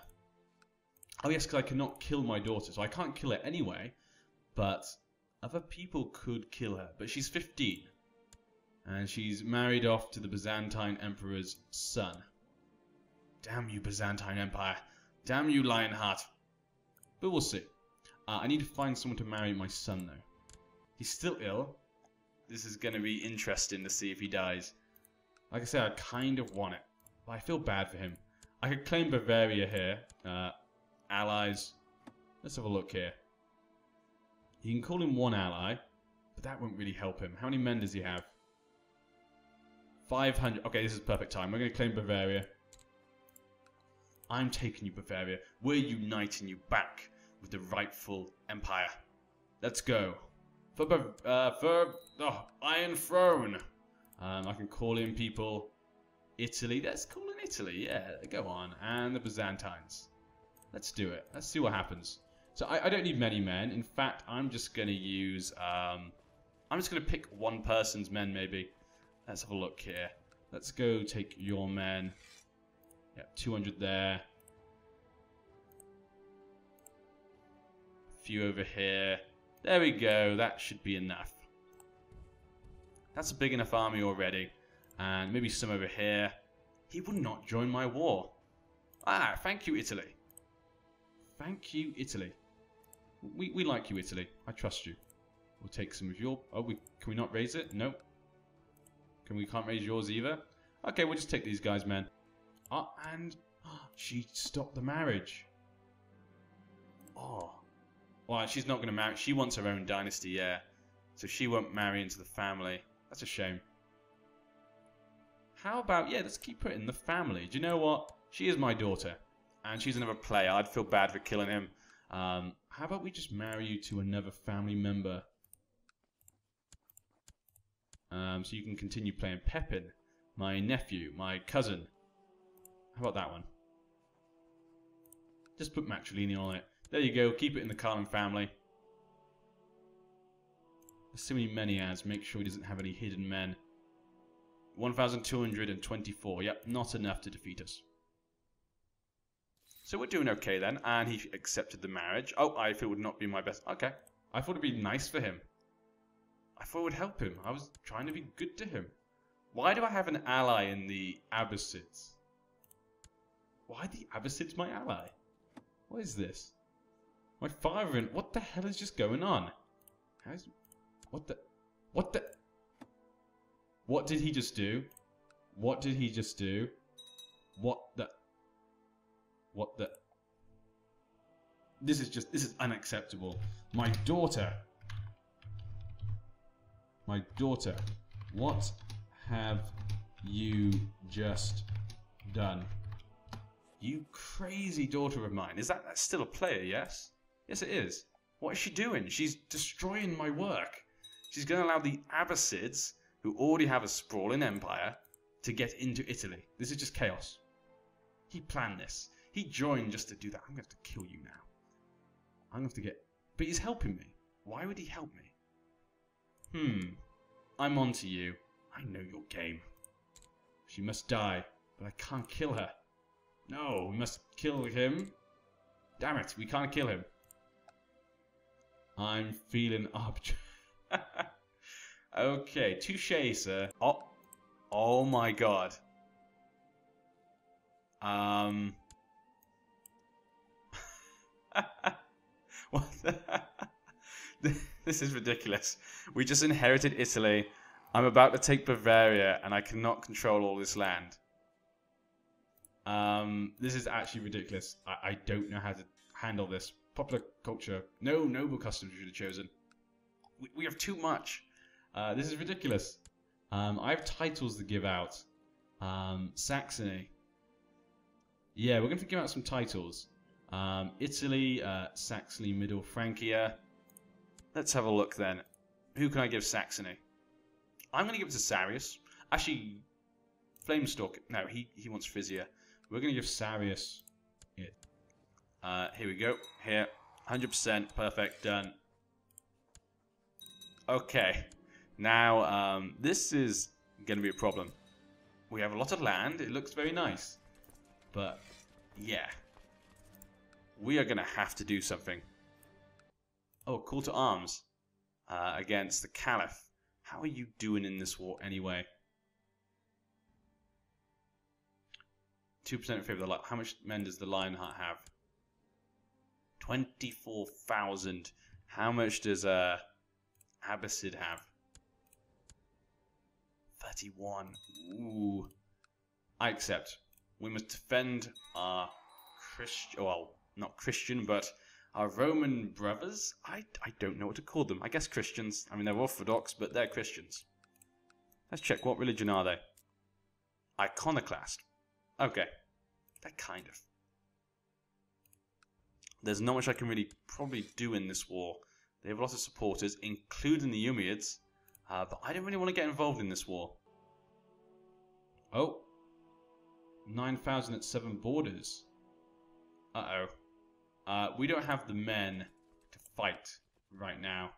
Oh yes, because I cannot kill my daughter, so I can't kill her anyway. But other people could kill her. But she's 15. And she's married off to the Byzantine Emperor's son. Damn you, Byzantine Empire. Damn you, Lionheart. But we'll see. I need to find someone to marry my son, though. He's still ill. This is going to be interesting to see if he dies. Like I said, I kind of want it. But I feel bad for him. I could claim Bavaria here. Allies. Let's have a look here. You can call him one ally, but that won't really help him. How many men does he have? 500. Okay, this is perfect time. We're going to claim Bavaria. I'm taking you, Bavaria. We're uniting you back with the rightful empire. Let's go. For Iron Throne. I can call in people. Italy. Let's call in Italy. Yeah, go on. And the Byzantines. Let's do it. Let's see what happens. So I don't need many men. In fact, I'm just going to use... I'm just going to pick one person's men, maybe. Let's have a look here. Let's go take your men. Yeah, 200 there. A few over here. There we go. That should be enough. That's a big enough army already. And maybe some over here. He would not join my war. Ah, thank you, Italy. Thank you, Italy. We like you, Italy. I trust you. We'll take some of your... Oh, can we not raise it? No. We can't raise yours either? Okay, we'll just take these guys, man. Oh, and... she stopped the marriage. Oh. Well, she's not going to marry. She wants her own dynasty, yeah. So she won't marry into the family. That's a shame. How about... Yeah, let's keep her in the family. Do you know what? She is my daughter. And she's another player. I'd feel bad for killing him. How about we just marry you to another family member? So you can continue playing Pepin, my nephew, my cousin. How about that one? Just put Matrilineal on it. There you go. Keep it in the Carlin family. There's so many men he has. Make sure he doesn't have any hidden men. 1,224. Yep, not enough to defeat us. So we're doing okay then, and he accepted the marriage. Oh, I thought it would not be my best. Okay. I thought it'd be nice for him. I thought it would help him. I was trying to be good to him. Why do I have an ally in the Abbasids? Why are the Abbasids my ally? What is this? My father in... What the hell is just going on? How's... What the... What the... What did he just do? What did he just do? What the... What the... This is unacceptable. My daughter. My daughter. What have you just done? You crazy daughter of mine. That's still a player, yes? Yes, it is. What is she doing? She's destroying my work. She's going to allow the Abbasids, who already have a sprawling empire, to get into Italy. This is just chaos. He planned this. He joined just to do that. I'm going to have to kill you now. I'm going to have to get... But he's helping me. Why would he help me? I'm on to you. I know your game. She must die, but I can't kill her. No, we must kill him. Damn it, we can't kill him. I'm feeling up. Okay, touche, sir. Oh my god. What This is ridiculous. We just inherited Italy. I'm about to take Bavaria, and I cannot control all this land. This is actually ridiculous. I don't know how to handle this. Popular culture. No noble customs we should have chosen. We have too much. This is ridiculous. I have titles to give out. Saxony. Yeah, we're going to give out some titles. Italy, Saxony, Middle Francia. Let's have a look then. Who can I give Saxony? I'm going to give it to Sarius. Actually, Flamestalk. No, he wants Frisia. We're going to give Sarius it. Here we go. Here. 100%. Perfect. Done. Okay. Now, this is going to be a problem. We have a lot of land. It looks very nice. But, yeah. We are going to have to do something. Oh, call to arms. Against the Caliph. How are you doing in this war anyway? 2% in favor of the lion. How much men does the Lionheart have? 24,000. How much does Abbasid have? 31. Ooh. I accept. We must defend our Christian, well, not Christian, but our Roman brothers. I don't know what to call them. I guess Christians. I mean, they're Orthodox, but they're Christians. Let's check. What religion are they? Iconoclast. Okay. They're kind of. There's not much I can really probably do in this war. They have lots of supporters, including the Umayyads. But I don't really want to get involved in this war. Oh. 9,000 at 7 borders. Uh-oh. We don't have the men to fight right now.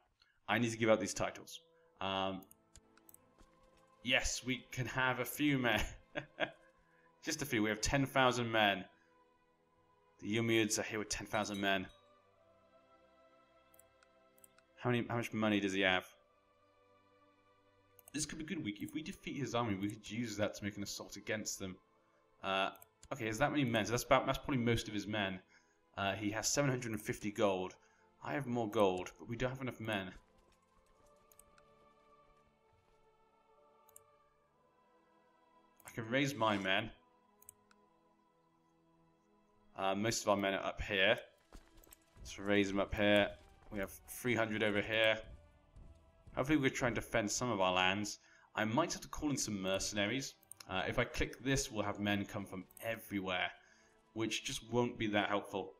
I need to give out these titles. Yes, we can have a few men. Just a few. We have 10,000 men. The Umayyads are here with 10,000 men. How much money does he have? This could be good. If we defeat his army, we could use that to make an assault against them. Okay, has that many men? So that's probably most of his men. He has 750 gold. I have more gold, but we don't have enough men. I can raise my men. Most of our men are up here. Let's raise them up here. We have 300 over here. Hopefully we can try and defend some of our lands. I might have to call in some mercenaries. If I click this, we'll have men come from everywhere, which just won't be that helpful.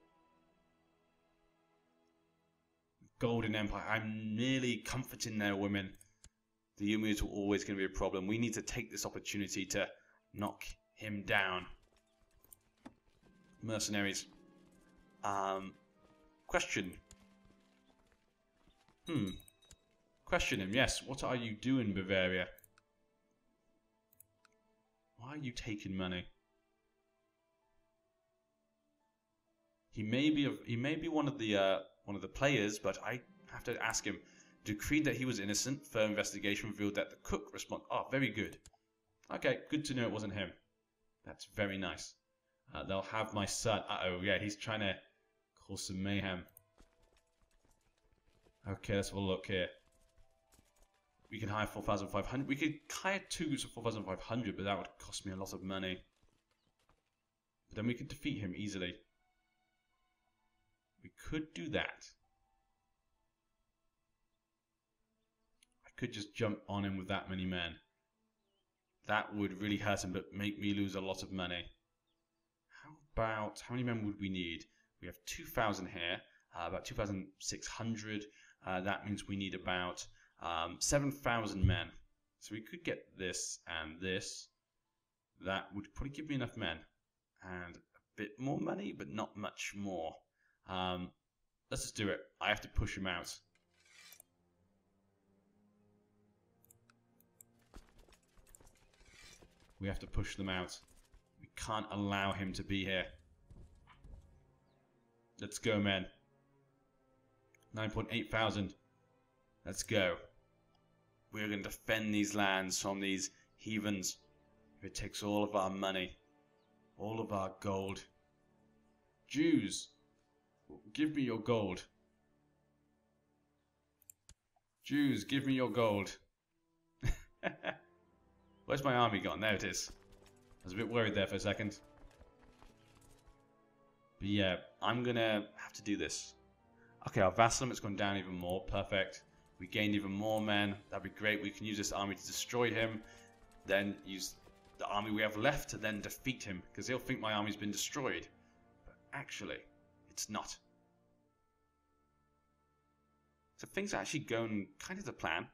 Golden Empire. I'm nearly comforting their women. The Umayyads were always going to be a problem. We need to take this opportunity to knock him down. Mercenaries. Question. Question him. Yes. What are you doing, Bavaria? Why are you taking money? He may be one of the players, but I have to ask him. Decreed that he was innocent. Further investigation revealed that the cook responded. Oh, very good. Okay, good to know it wasn't him. That's very nice. They'll have my son. Uh-oh, yeah, he's trying to cause some mayhem. Okay, let's have a look here. We can hire 4,500. We could hire 2 groups of 4,500, but that would cost me a lot of money. But then we could defeat him easily. We could do that. I could just jump on him with that many men. That would really hurt him, but make me lose a lot of money. How many men would we need? We have 2,000 here, about 2,600. That means we need about 7,000 men. So we could get this and this. That would probably give me enough men. And a bit more money, but not much more. Let's just do it. I have to push him out. We have to push them out. We can't allow him to be here. Let's go, men. 9.8 thousand. Let's go. We're going to defend these lands from these heathens. If it takes all of our money, all of our gold. Jews, give me your gold. Jews, give me your gold. Where's my army gone? There it is. I was a bit worried there for a second. But yeah, I'm going to have to do this. Okay, our vassal limit's gone down even more. Perfect. We gained even more men. That'd be great. We can use this army to destroy him. Then use the army we have left to then defeat him. Because he'll think my army's been destroyed. But actually, it's not. So things are actually going kind of to plan.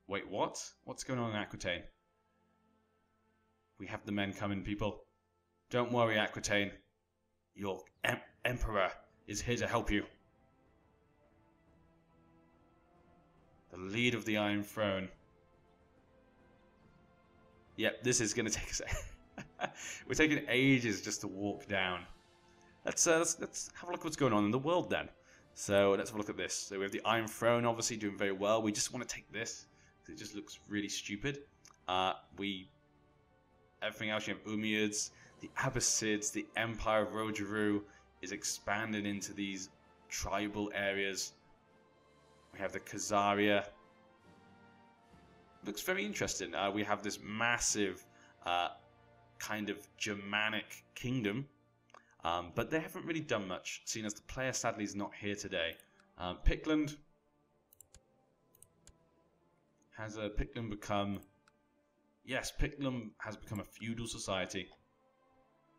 Wait, what? What's going on in Aquitaine? We have the men coming, people. Don't worry, Aquitaine. Your emperor is here to help you. The lead of the Iron Throne. Yep, this is going to take us... We're taking ages just to walk down. Let's have a look at what's going on in the world then. So let's have a look at this. So we have the Iron Throne obviously doing very well. We just want to take this because it just looks really stupid. Everything else, you have Umayyads, the Abbasids, the Empire of Rojiru is expanded into these tribal areas. We have the Khazaria. Looks very interesting. We have this massive kind of Germanic kingdom. But they haven't really done much, seeing as the player sadly is not here today. Pickland. Has Pickland become... Yes, Pickland has become a feudal society.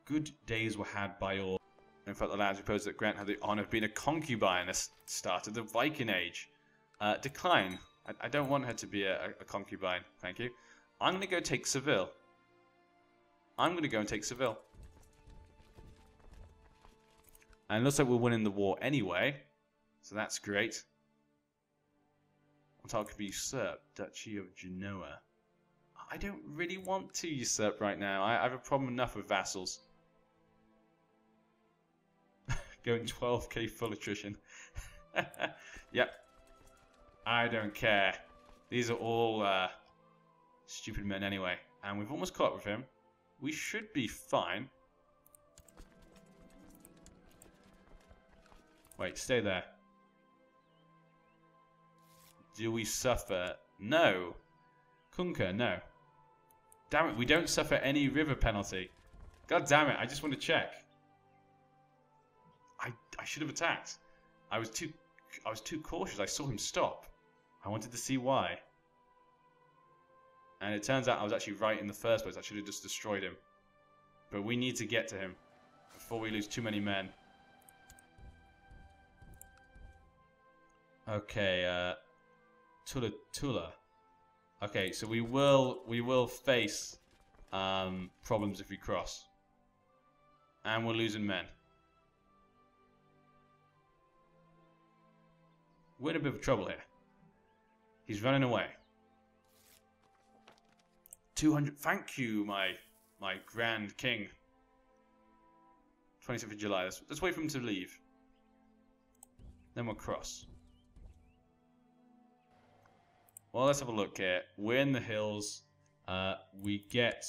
Good days were had by all. In fact, the lands proposed that Grant had the honour of being a concubine at the start of the Viking Age. Decline. I don't want her to be a concubine, thank you. I'm going to go take Seville. I'm going to go and take Seville. And it looks like we're winning the war anyway. So that's great. What could be usurped? Duchy of Genoa. I don't really want to usurp right now. I have a problem enough with vassals. Going 12k full attrition. Yep. I don't care. These are all stupid men anyway. And we've almost caught up with him. We should be fine. Wait, stay there. Do we suffer? No. Kunka, no. Damn it, we don't suffer any river penalty. God damn it, I just want to check. I should have attacked. I was too cautious. I saw him stop. I wanted to see why. And it turns out I was actually right in the first place. I should have just destroyed him. But we need to get to him before we lose too many men. Okay, Tula. Okay, so we will face problems if we cross. And we're losing men. We're in a bit of trouble here. He's running away. 200. Thank you, my grand king. 27th of July. Let's wait for him to leave. Then we'll cross. Well, let's have a look here. We're in the hills. We get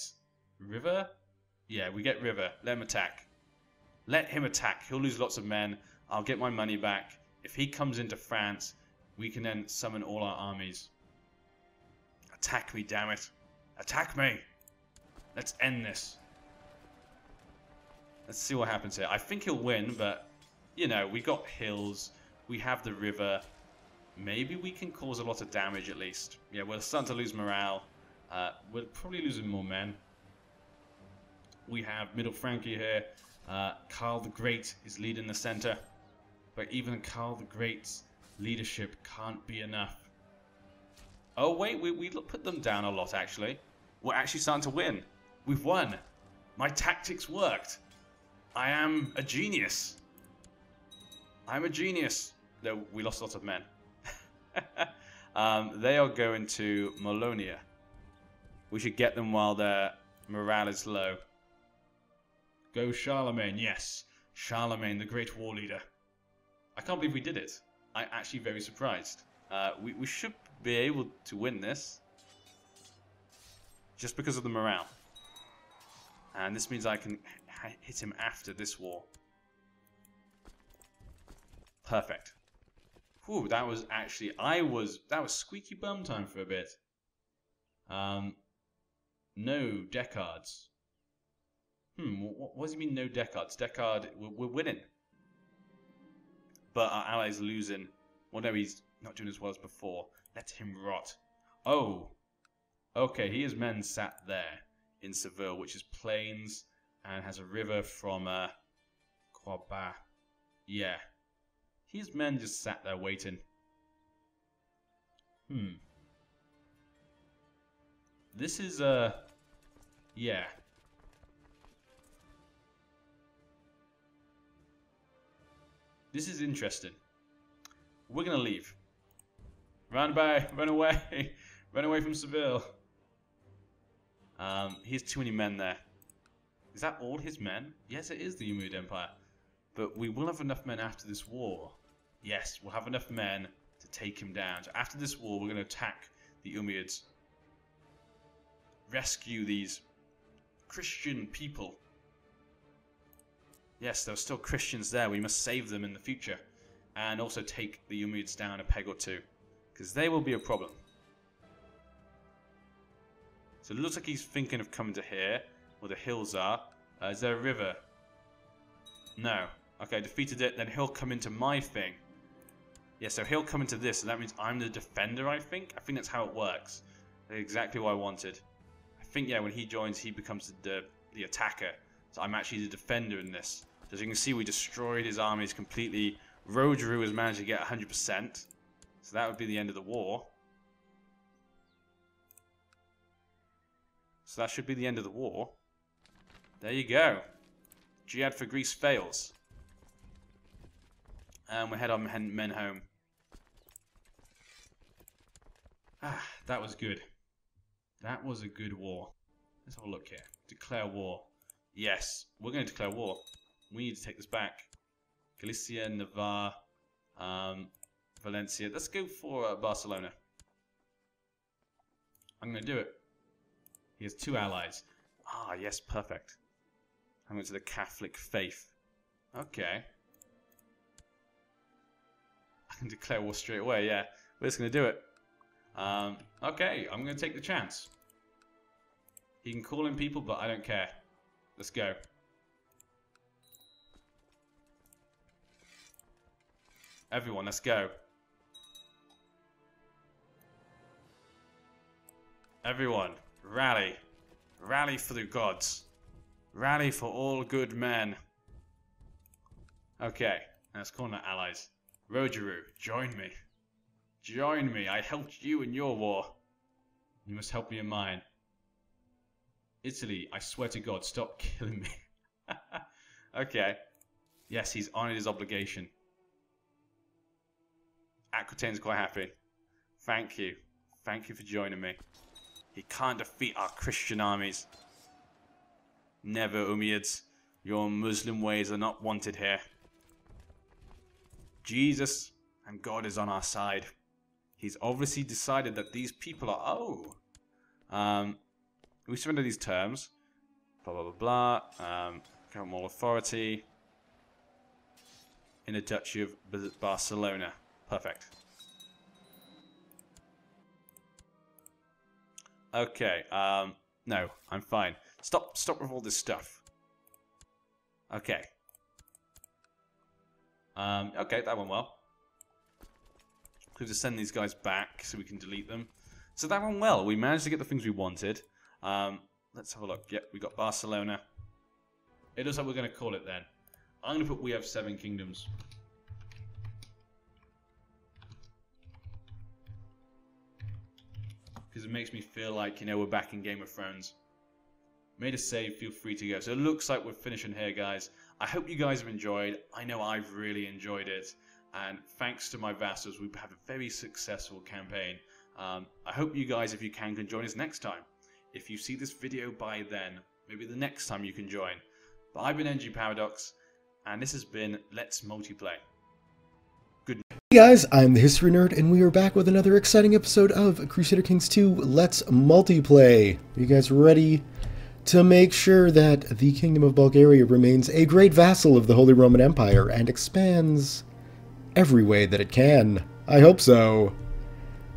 river. Yeah, we get river. Let him attack. Let him attack. He'll lose lots of men. I'll get my money back. If he comes into France, we can then summon all our armies. Attack me, damn it. Attack me. Let's end this. Let's see what happens here. I think he'll win, but, you know, we got hills. We have the river. Maybe we can cause a lot of damage at least. Yeah, we're starting to lose morale. We're probably losing more men. We have Middle Frankie here. Karl the Great is leading the center. But even Karl the Great's leadership can't be enough. Oh wait, we put them down a lot actually. We're actually starting to win. We've won. My tactics worked. I am a genius. I'm a genius. Though we lost a lot of men. They are going to Molonia. We should get them while their morale is low. Go Charlemagne, yes. Charlemagne, the great war leader. I can't believe we did it. I'm actually very surprised. We should be able to win this. Just because of the morale. And this means I can hit him after this war. Perfect. Whew, that was actually... that was squeaky bum time for a bit. No decards. What does he mean no decards? Decard, we're winning. But our allies are losing. Well, no, he's not doing as well as before. Let him rot. Oh. Okay, he has men sat there in Seville, which is plains and has a river from Quabat. Yeah. His men just sat there waiting. This is, yeah. This is interesting. We're gonna leave. Run away! Run away! Run away from Seville. He has too many men there. Is that all his men? Yes, it is the Umayyad Empire. But we will have enough men after this war. Yes, we'll have enough men to take him down. So after this war, we're going to attack the Umayyads. Rescue these Christian people. Yes, there are still Christians there. We must save them in the future. And also take the Umayyads down a peg or two. Because they will be a problem. So it looks like he's thinking of coming to here. Where the hills are. Is there a river? No. Okay, defeated it. Then he'll come into my thing. Yeah, so he'll come into this. So that means I'm the defender, I think. I think that's how it works. That's exactly what I wanted. I think, yeah, when he joins, he becomes the attacker. So I'm actually the defender in this. So as you can see, we destroyed his armies completely. Rojiru has managed to get 100%. So that would be the end of the war. So that should be the end of the war. There you go. Jihad for Greece fails. And we head on men home. Ah, that was good. That was a good war. Let's have a look here. Declare war. Yes, we're going to declare war. We need to take this back. Galicia, Navarre, Valencia. Let's go for Barcelona. I'm going to do it. He has 2 allies. Ah, yes, perfect. I'm going to the Catholic faith. Okay. I can declare war straight away, yeah. We're just going to do it. Okay, I'm going to take the chance. He can call in people, but I don't care. Let's go. Everyone, let's go. Everyone, rally. Rally for the gods. Rally for all good men. Okay, let's call on our allies. Rojiru, join me. Join me. I helped you in your war. You must help me in mine. Italy, I swear to God, stop killing me. Okay. Yes, he's honored his obligation. Aquitaine's quite happy. Thank you. Thank you for joining me. He can't defeat our Christian armies. Never, Umayyads. Your Muslim ways are not wanted here. Jesus and God is on our side. He's obviously decided that these people are... Oh! We surrender these terms. Blah, blah, blah, blah. Count more authority. In the Duchy of Barcelona. Perfect. Okay, no, I'm fine. Stop with all this stuff. Okay. Okay, that went well. We'll just send these guys back so we can delete them. So that went well. We managed to get the things we wanted. Let's have a look. Yep, we got Barcelona. It looks like we're going to call it then. I'm going to put we have 7 kingdoms. Because it makes me feel like, you know, we're back in Game of Thrones. Made a save, feel free to go. So it looks like we're finishing here, guys. I hope you guys have enjoyed. I know I've really enjoyed it. And thanks to my vassals, we've had a very successful campaign. I hope you guys, if you can join us next time. If you see this video by then, maybe the next time you can join. But I've been NGParadox, and this has been Let's Multiplay. Hey guys, I'm the History Nerd, and we are back with another exciting episode of Crusader Kings 2 Let's Multiplay. Are you guys ready to make sure that the Kingdom of Bulgaria remains a great vassal of the Holy Roman Empire and expands every way that it can? I hope so.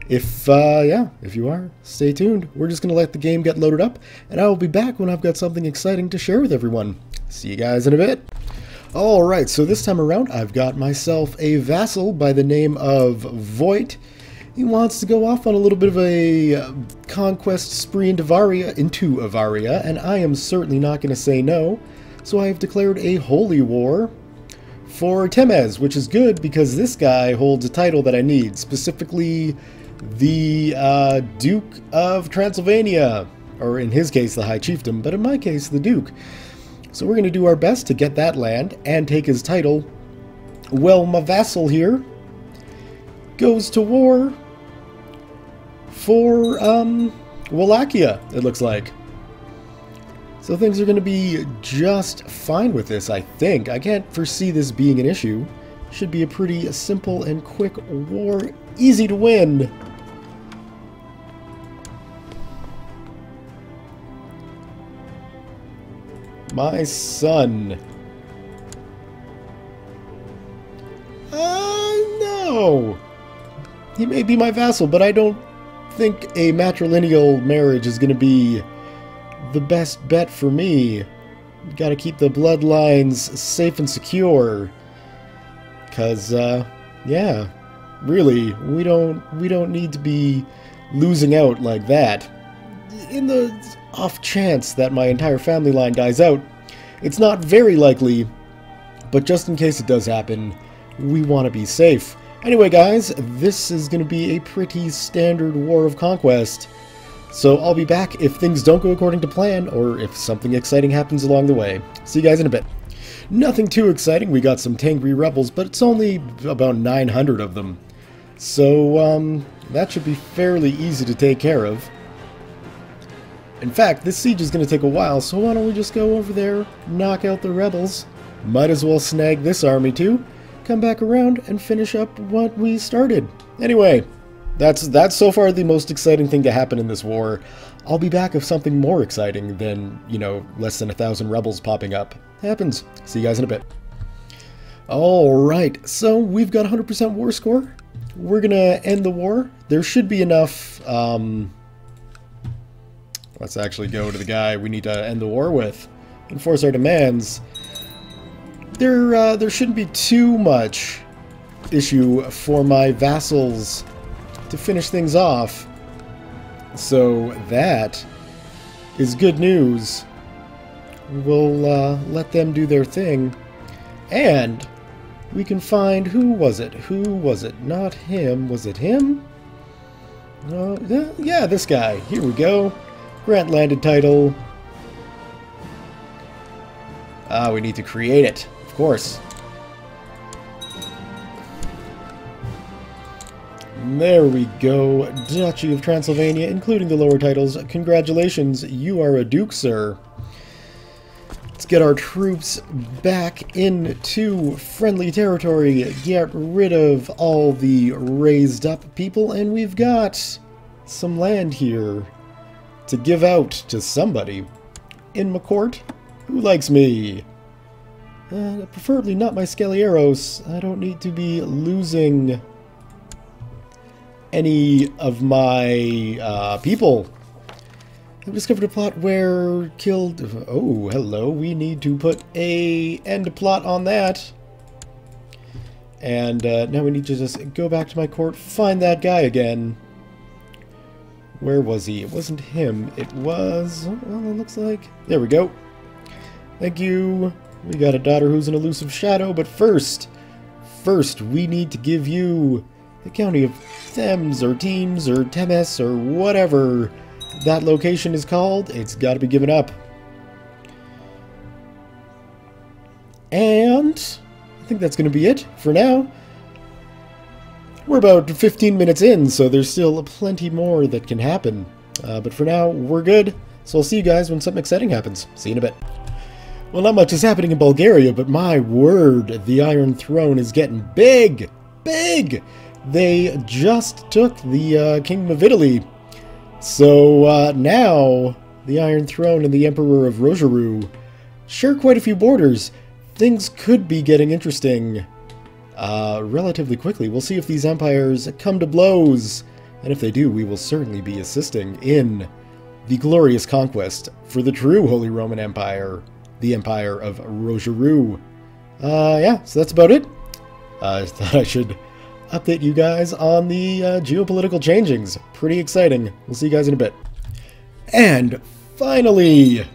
If you are, stay tuned. We're just going to let the game get loaded up, and I will be back when I've got something exciting to share with everyone. See you guys in a bit. Alright, so this time around, I've got myself a vassal by the name of Voigt. He wants to go off on a little bit of a conquest spree into Avaria, and I am certainly not going to say no. So I have declared a holy war for Temes, which is good because this guy holds a title that I need, specifically the Duke of Transylvania, or in his case the High Chieftain, but in my case the Duke. So we're going to do our best to get that land and take his title. Well, my vassal here goes to war for Wallachia, it looks like. So things are going to be just fine with this, I think. I can't foresee this being an issue. Should be a pretty simple and quick war, easy to win. My son. No. He may be my vassal, but I don't think a matrilineal marriage is going to be the best bet for me. Got to keep the bloodlines safe and secure. Cause, yeah, really, we don't need to be losing out like that. In the off chance that my entire family line dies out, it's not very likely, but just in case it does happen, we want to be safe. Anyway, guys, this is going to be a pretty standard war of conquest, so I'll be back if things don't go according to plan, or if something exciting happens along the way. See you guys in a bit. Nothing too exciting, we got some Tangri rebels, but it's only about 900 of them. So, that should be fairly easy to take care of. In fact, this siege is going to take a while, so why don't we just go over there, knock out the rebels. Might as well snag this army too, come back around and finish up what we started. Anyway, that's so far the most exciting thing to happen in this war. I'll be back if something more exciting than, you know, less than 1,000 rebels popping up happens. See you guys in a bit. Alright, so we've got 100% war score. We're gonna end the war. There should be enough, let's actually go to the guy we need to end the war with. Enforce our demands. There shouldn't be too much issue for my vassals to finish things off. So that is good news. We'll let them do their thing. And we can find, who was it? Who was it? Not him. Was it him? No, yeah, this guy. Here we go. Grant landed title. We need to create it, of course. There we go. Duchy of Transylvania, including the lower titles. Congratulations, you are a duke, sir. Let's get our troops back into friendly territory. Get rid of all the raised up people, and we've got some land here to give out to somebody in my court who likes me. Preferably not my Scaglieros. I don't need to be losing any of my people. I've discovered a plot where killed... Oh, hello. We need to put a end plot on that. And now we need to just go back to my court, find that guy again. Where was he? It wasn't him. It was... Well, it looks like... There we go. Thank you. We got a daughter who's an elusive shadow, but first, we need to give you the county of Thames, or Teams, or Temes, or whatever that location is called. It's got to be given up. And I think that's going to be it for now. We're about 15 minutes in, so there's still plenty more that can happen. But for now, we're good. So I'll see you guys when something exciting happens. See you in a bit. Well, not much is happening in Bulgaria, but my word, the Iron Throne is getting big! Big! They just took the Kingdom of Italy. So now, the Iron Throne and the Emperor of Rojiru share quite a few borders. Things could be getting interesting relatively quickly. We'll see if these empires come to blows. And if they do, we will certainly be assisting in the glorious conquest for the true Holy Roman Empire, the Empire of Rojiru. Yeah, so that's about it. I thought I should update you guys on the geopolitical changings. Pretty exciting. We'll see you guys in a bit. And finally,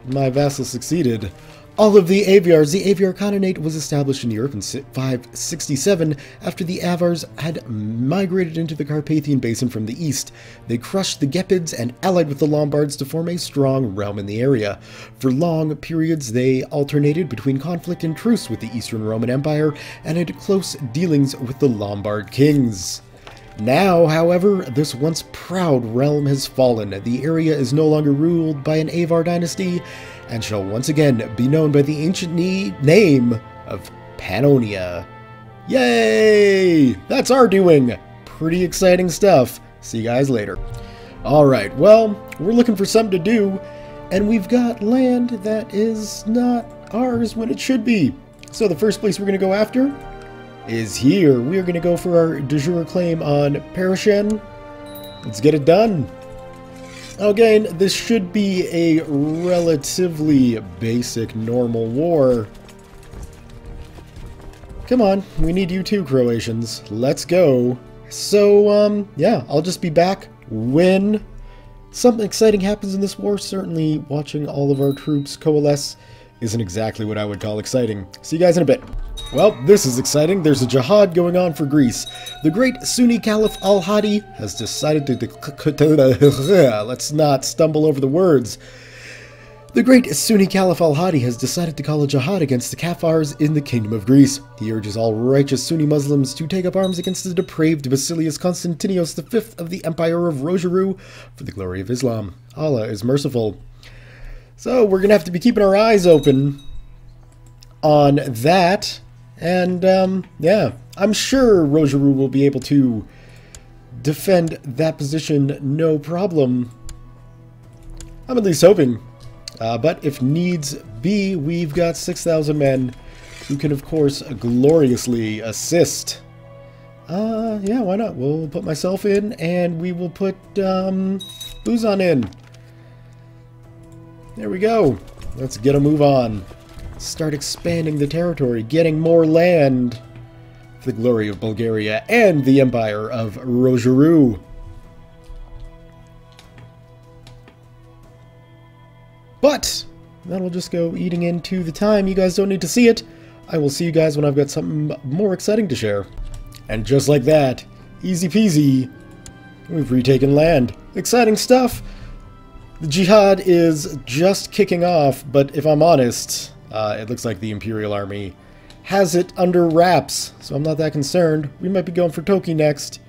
my vassal succeeded. All of the Avars. The Avar Khanate was established in Europe in 567 after the Avars had migrated into the Carpathian Basin from the east. They crushed the Gepids and allied with the Lombards to form a strong realm in the area. For long periods, they alternated between conflict and truce with the Eastern Roman Empire and had close dealings with the Lombard kings. Now, however, this once proud realm has fallen. The area is no longer ruled by an Avar dynasty and shall once again be known by the ancient name of Pannonia. Yay! That's our doing! Pretty exciting stuff. See you guys later. Alright, well, we're looking for something to do, and we've got land that is not ours when it should be. So the first place we're going to go after is here. We are going to go for our de jure claim on Paradoxian. Let's get it done. Again, this should be a relatively basic, normal war. Come on, we need you too, Croatians. Let's go. So, yeah, I'll just be back when something exciting happens in this war. Certainly, watching all of our troops coalesce isn't exactly what I would call exciting. See you guys in a bit. Well, this is exciting. There's a jihad going on for Greece. The great Sunni Caliph al-Hadi has decided to... Let's not stumble over the words. The great Sunni Caliph al-Hadi has decided to call a jihad against the Caffars in the Kingdom of Greece. He urges all righteous Sunni Muslims to take up arms against the depraved Basilius Constantinios V of the Empire of Rojiru for the glory of Islam. Allah is merciful. So we're going to have to be keeping our eyes open on that. And, yeah, I'm sure Rojiru will be able to defend that position no problem. I'm at least hoping. But if needs be, we've got 6,000 men who can, of course, gloriously assist. Yeah, why not? We'll put myself in, and we will put Buzan in. There we go. Let's get a move on. Start expanding the territory, getting more land for the glory of Bulgaria and the Empire of Rojiru. But that'll just go eating into the time. You guys don't need to see it. I will see you guys when I've got something more exciting to share. And just like that, easy peasy, we've retaken land. Exciting stuff. The jihad is just kicking off, but if I'm honest, it looks like the Imperial Army has it under wraps, so I'm not that concerned. We might be going for Toki next.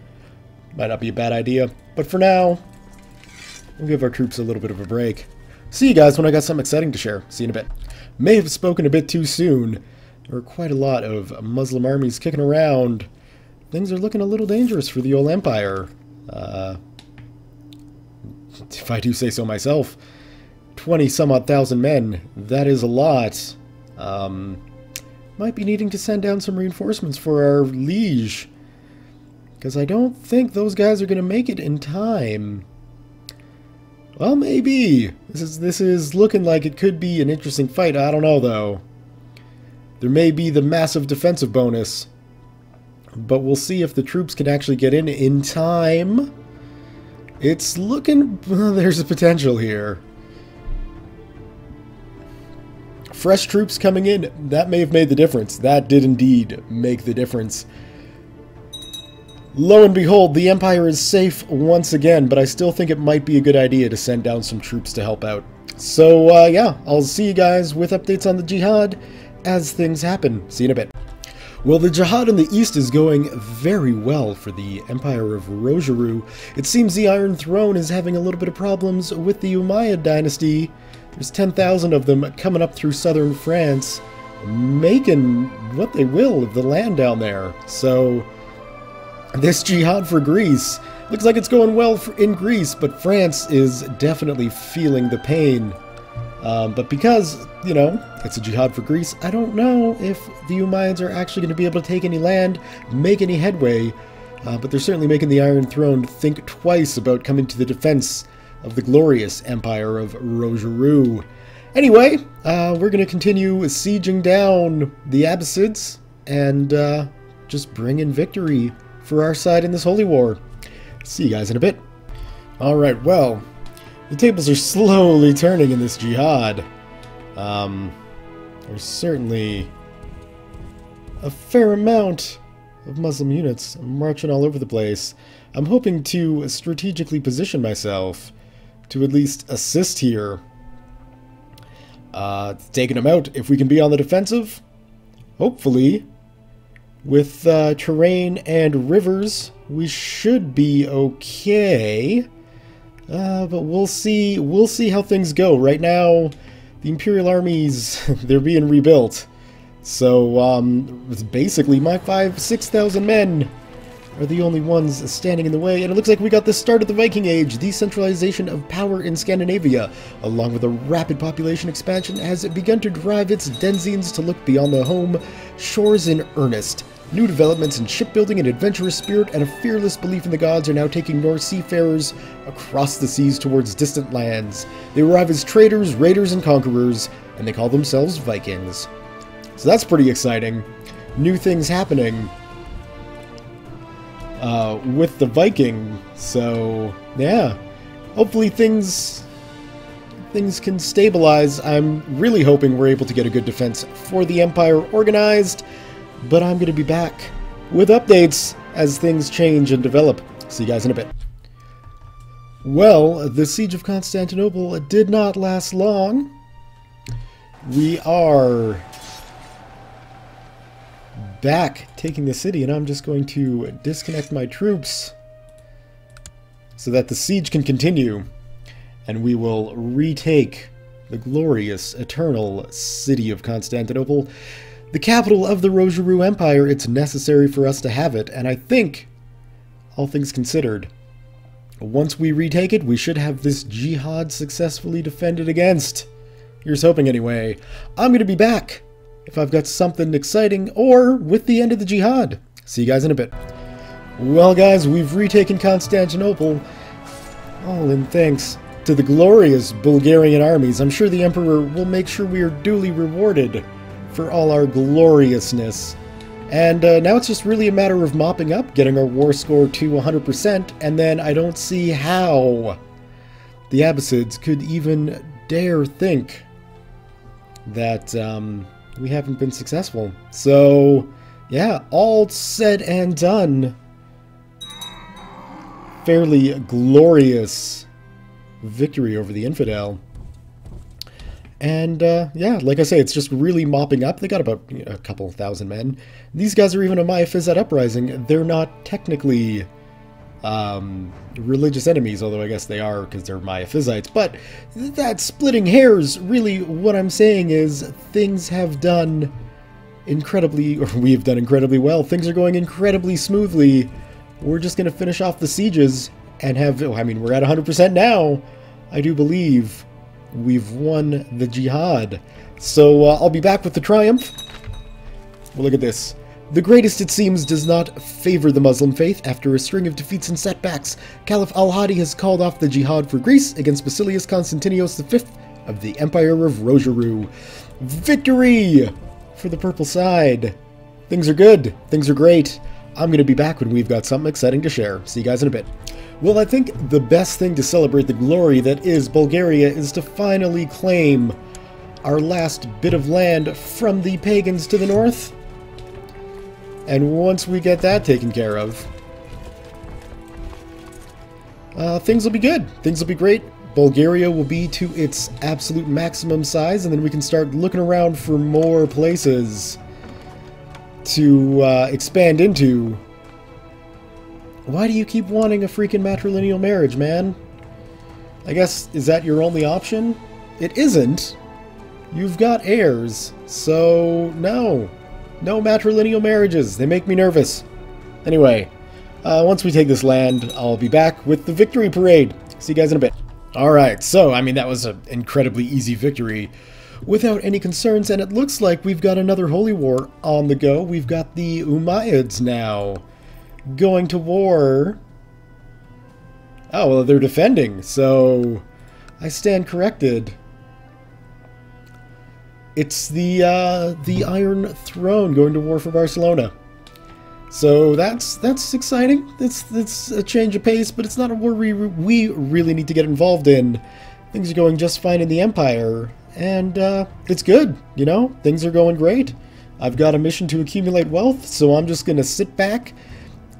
Might not be a bad idea, but for now, we'll give our troops a little bit of a break. See you guys when I got something exciting to share. See you in a bit. May have spoken a bit too soon. There are quite a lot of Muslim armies kicking around. Things are looking a little dangerous for the old empire. If I do say so myself. 20-some-odd thousand men. That is a lot. Might be needing to send down some reinforcements for our liege. Because I don't think those guys are going to make it in time. Well, maybe. This is looking like it could be an interesting fight. I don't know, though. There may be the massive defensive bonus. But we'll see if the troops can actually get in time. It's looking... there's a potential here. Fresh troops coming in. That may have made the difference. That did indeed make the difference. Lo and behold, the Empire is safe once again, but I still think it might be a good idea to send down some troops to help out. So, yeah, I'll see you guys with updates on the jihad as things happen. See you in a bit. Well, the jihad in the east is going very well for the Empire of Rojiru. It seems the Iron Throne is having a little bit of problems with the Umayyad dynasty. There's 10,000 of them coming up through southern France, making what they will of the land down there. So, this jihad for Greece looks like it's going well in Greece, but France is definitely feeling the pain. But because, you know, it's a jihad for Greece, I don't know if the Umayyads are actually going to be able to take any land, make any headway, but they're certainly making the Iron Throne think twice about coming to the defense of the glorious Empire of Rojiru. Anyway, we're going to continue sieging down the Abbasids and just bring in victory for our side in this holy war. See you guys in a bit. Alright, well, the tables are slowly turning in this jihad. There's certainly a fair amount of Muslim units marching all over the place. I'm hoping to strategically position myself to at least assist here. Taking them out if we can be on the defensive. Hopefully, with terrain and rivers, we should be okay. But we'll see how things go. Right now, the Imperial armies, they're being rebuilt. So, it's basically my 6,000 men are the only ones standing in the way. And it looks like we got the start of the Viking Age. Decentralization of power in Scandinavia, along with a rapid population expansion, has begun to drive its denizens to look beyond the home shores in earnest. New developments in shipbuilding, an adventurous spirit, and a fearless belief in the gods are now taking Norse seafarers across the seas towards distant lands. They arrive as traders, raiders, and conquerors, and they call themselves Vikings. So that's pretty exciting. New things happening with the Viking. So, yeah. Hopefully things can stabilize. I'm really hoping we're able to get a good defense for the Empire organized. But I'm going to be back with updates as things change and develop. See you guys in a bit. Well, the Siege of Constantinople did not last long. We are back taking the city, and I'm just going to disconnect my troops so that the siege can continue, and we will retake the glorious, eternal city of Constantinople. The capital of the Rojiru Empire. It's necessary for us to have it, and I think, all things considered, once we retake it, we should have this jihad successfully defended against. Here's hoping anyway. I'm going to be back if I've got something exciting or with the end of the jihad. See you guys in a bit. Well guys, we've retaken Constantinople, all in thanks to the glorious Bulgarian armies. I'm sure the Emperor will make sure we are duly rewarded for all our gloriousness. And now it's just really a matter of mopping up, getting our war score to 100%, and then I don't see how the Abbasids could even dare think that we haven't been successful. So, yeah, all said and done. Fairly glorious victory over the Infidel. And, yeah, like I say, it's just really mopping up. They got about a couple thousand men. These guys are even a Miaphysite uprising. They're not technically religious enemies, although I guess they are because they're Miaphysites. But that's splitting hairs. Really, what I'm saying is things have done incredibly, or we've done incredibly well. Things are going incredibly smoothly. We're just going to finish off the sieges and have, I mean, we're at 100% now. I do believe we've won the jihad. So I'll be back with the triumph. Well, look at this. The greatest, it seems, does not favor the Muslim faith. After a string of defeats and setbacks, Caliph al-Hadi has called off the jihad for Greece against Basilius Constantinios V of the Empire of Rojiru. Victory for the purple side. Things are good. Things are great. I'm going to be back when we've got something exciting to share. See you guys in a bit. Well, I think the best thing to celebrate the glory that is Bulgaria is to finally claim our last bit of land from the pagans to the north. And once we get that taken care of, things will be good. Things will be great. Bulgaria will be to its absolute maximum size, and then we can start looking around for more places. to expand into. Why do you keep wanting a freaking matrilineal marriage, man? I guess, is that your only option? It isn't. You've got heirs, so no. No matrilineal marriages. They make me nervous. Anyway, once we take this land, I'll be back with the victory parade. See you guys in a bit. Alright, so, I mean, that was an incredibly easy victory without any concerns, and it looks like we've got another holy war on the go. We've got the Umayyads now going to war. Oh, well, they're defending, so I stand corrected. It's the Iron Throne going to war for Barcelona. So that's exciting. It's a change of pace, but it's not a war we really need to get involved in. Things are going just fine in the Empire, and it's good, you know? Things are going great. I've got a mission to accumulate wealth, so I'm just going to sit back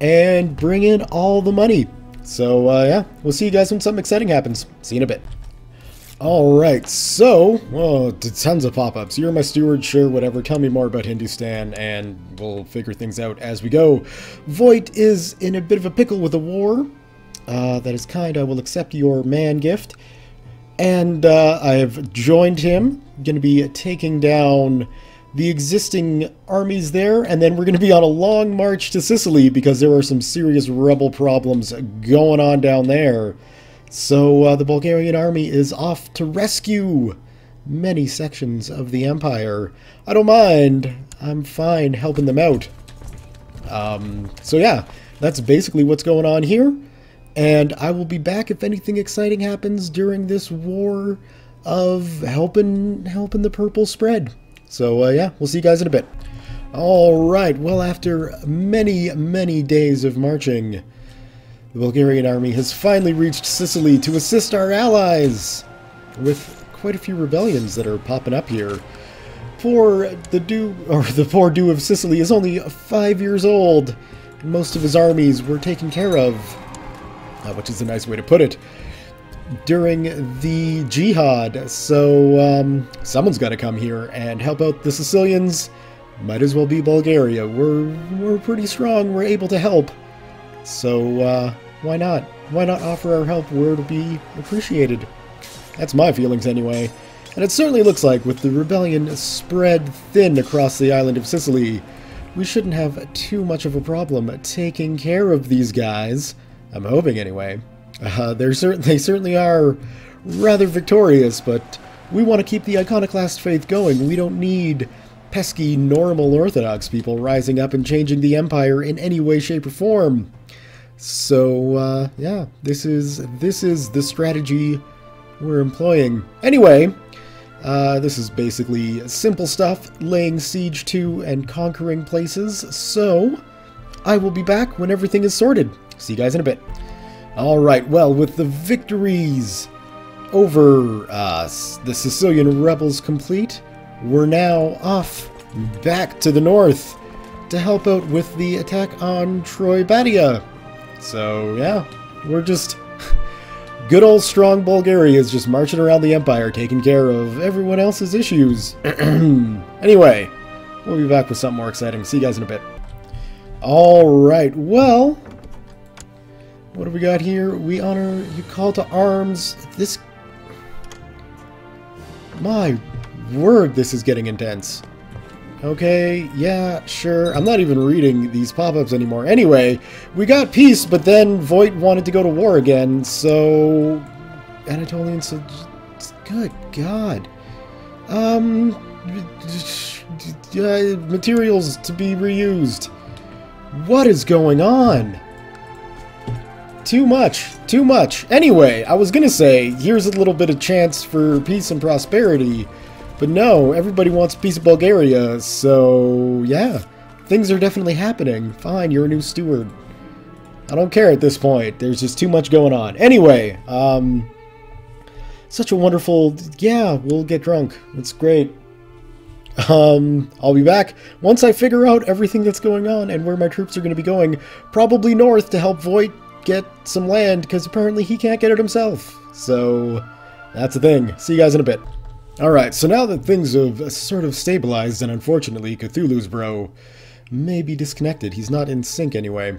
and bring in all the money. So, yeah, we'll see you guys when something exciting happens. See you in a bit. Alright, so, well, tons of pop-ups. You're my steward, sure, whatever. Tell me more about Hindustan, and we'll figure things out as we go. Voight is in a bit of a pickle with a war. That is kind. I will accept your man gift. And I have joined him. Going to be taking down the existing armies there, and then we're going to be on a long march to Sicily because there are some serious rebel problems going on down there. So the Bulgarian army is off to rescue many sections of the empire. I don't mind. I'm fine helping them out. So yeah, that's basically what's going on here. And I will be back if anything exciting happens during this war of helping the purple spread. So yeah, we'll see you guys in a bit. Alright, well, after many days of marching, the Bulgarian army has finally reached Sicily to assist our allies, with quite a few rebellions that are popping up here. The poor Duke of Sicily is only 5 years old. Most of his armies were taken care of, which is a nice way to put it, during the jihad. So someone's got to come here and help out the Sicilians. Might as well be Bulgaria. We're pretty strong. We're able to help. So why not? Why not offer our help where it'll be appreciated? That's my feelings anyway. And it certainly looks like with the rebellion spread thin across the island of Sicily, we shouldn't have too much of a problem taking care of these guys. I'm hoping anyway. They certainly are rather victorious, but we want to keep the iconoclast faith going. We don't need pesky normal Orthodox people rising up and changing the empire in any way, shape, or form. So yeah, this is the strategy we're employing. Anyway, this is basically simple stuff, laying siege to and conquering places. So I will be back when everything is sorted. See you guys in a bit. Alright, well, with the victories over the Sicilian rebels complete, we're now off back to the north to help out with the attack on Troy Badia. So, yeah, we're just... good old strong Bulgaria is just marching around the empire, taking care of everyone else's issues. Anyway, we'll be back with something more exciting. See you guys in a bit. Alright, well... what do we got here? We honor you call to arms. This... my word, this is getting intense. Okay, yeah, sure. I'm not even reading these pop-ups anymore. Anyway, we got peace, but then Voight wanted to go to war again, so... Anatolian, so... good God. Materials to be reused. What is going on? Too much. Too much. Anyway, I was gonna say, here's a little bit of chance for peace and prosperity. But no, everybody wants peace of Bulgaria, so yeah. Things are definitely happening. Fine, you're a new steward. I don't care at this point. There's just too much going on. Anyway, such a wonderful... yeah, we'll get drunk. It's great. I'll be back once I figure out everything that's going on and where my troops are going to be going. Probably north to help Voight get some land, because apparently he can't get it himself. So, that's the thing. See you guys in a bit. Alright, so now that things have sort of stabilized, and unfortunately Cthulhu's bro may be disconnected. He's not in sync anyway.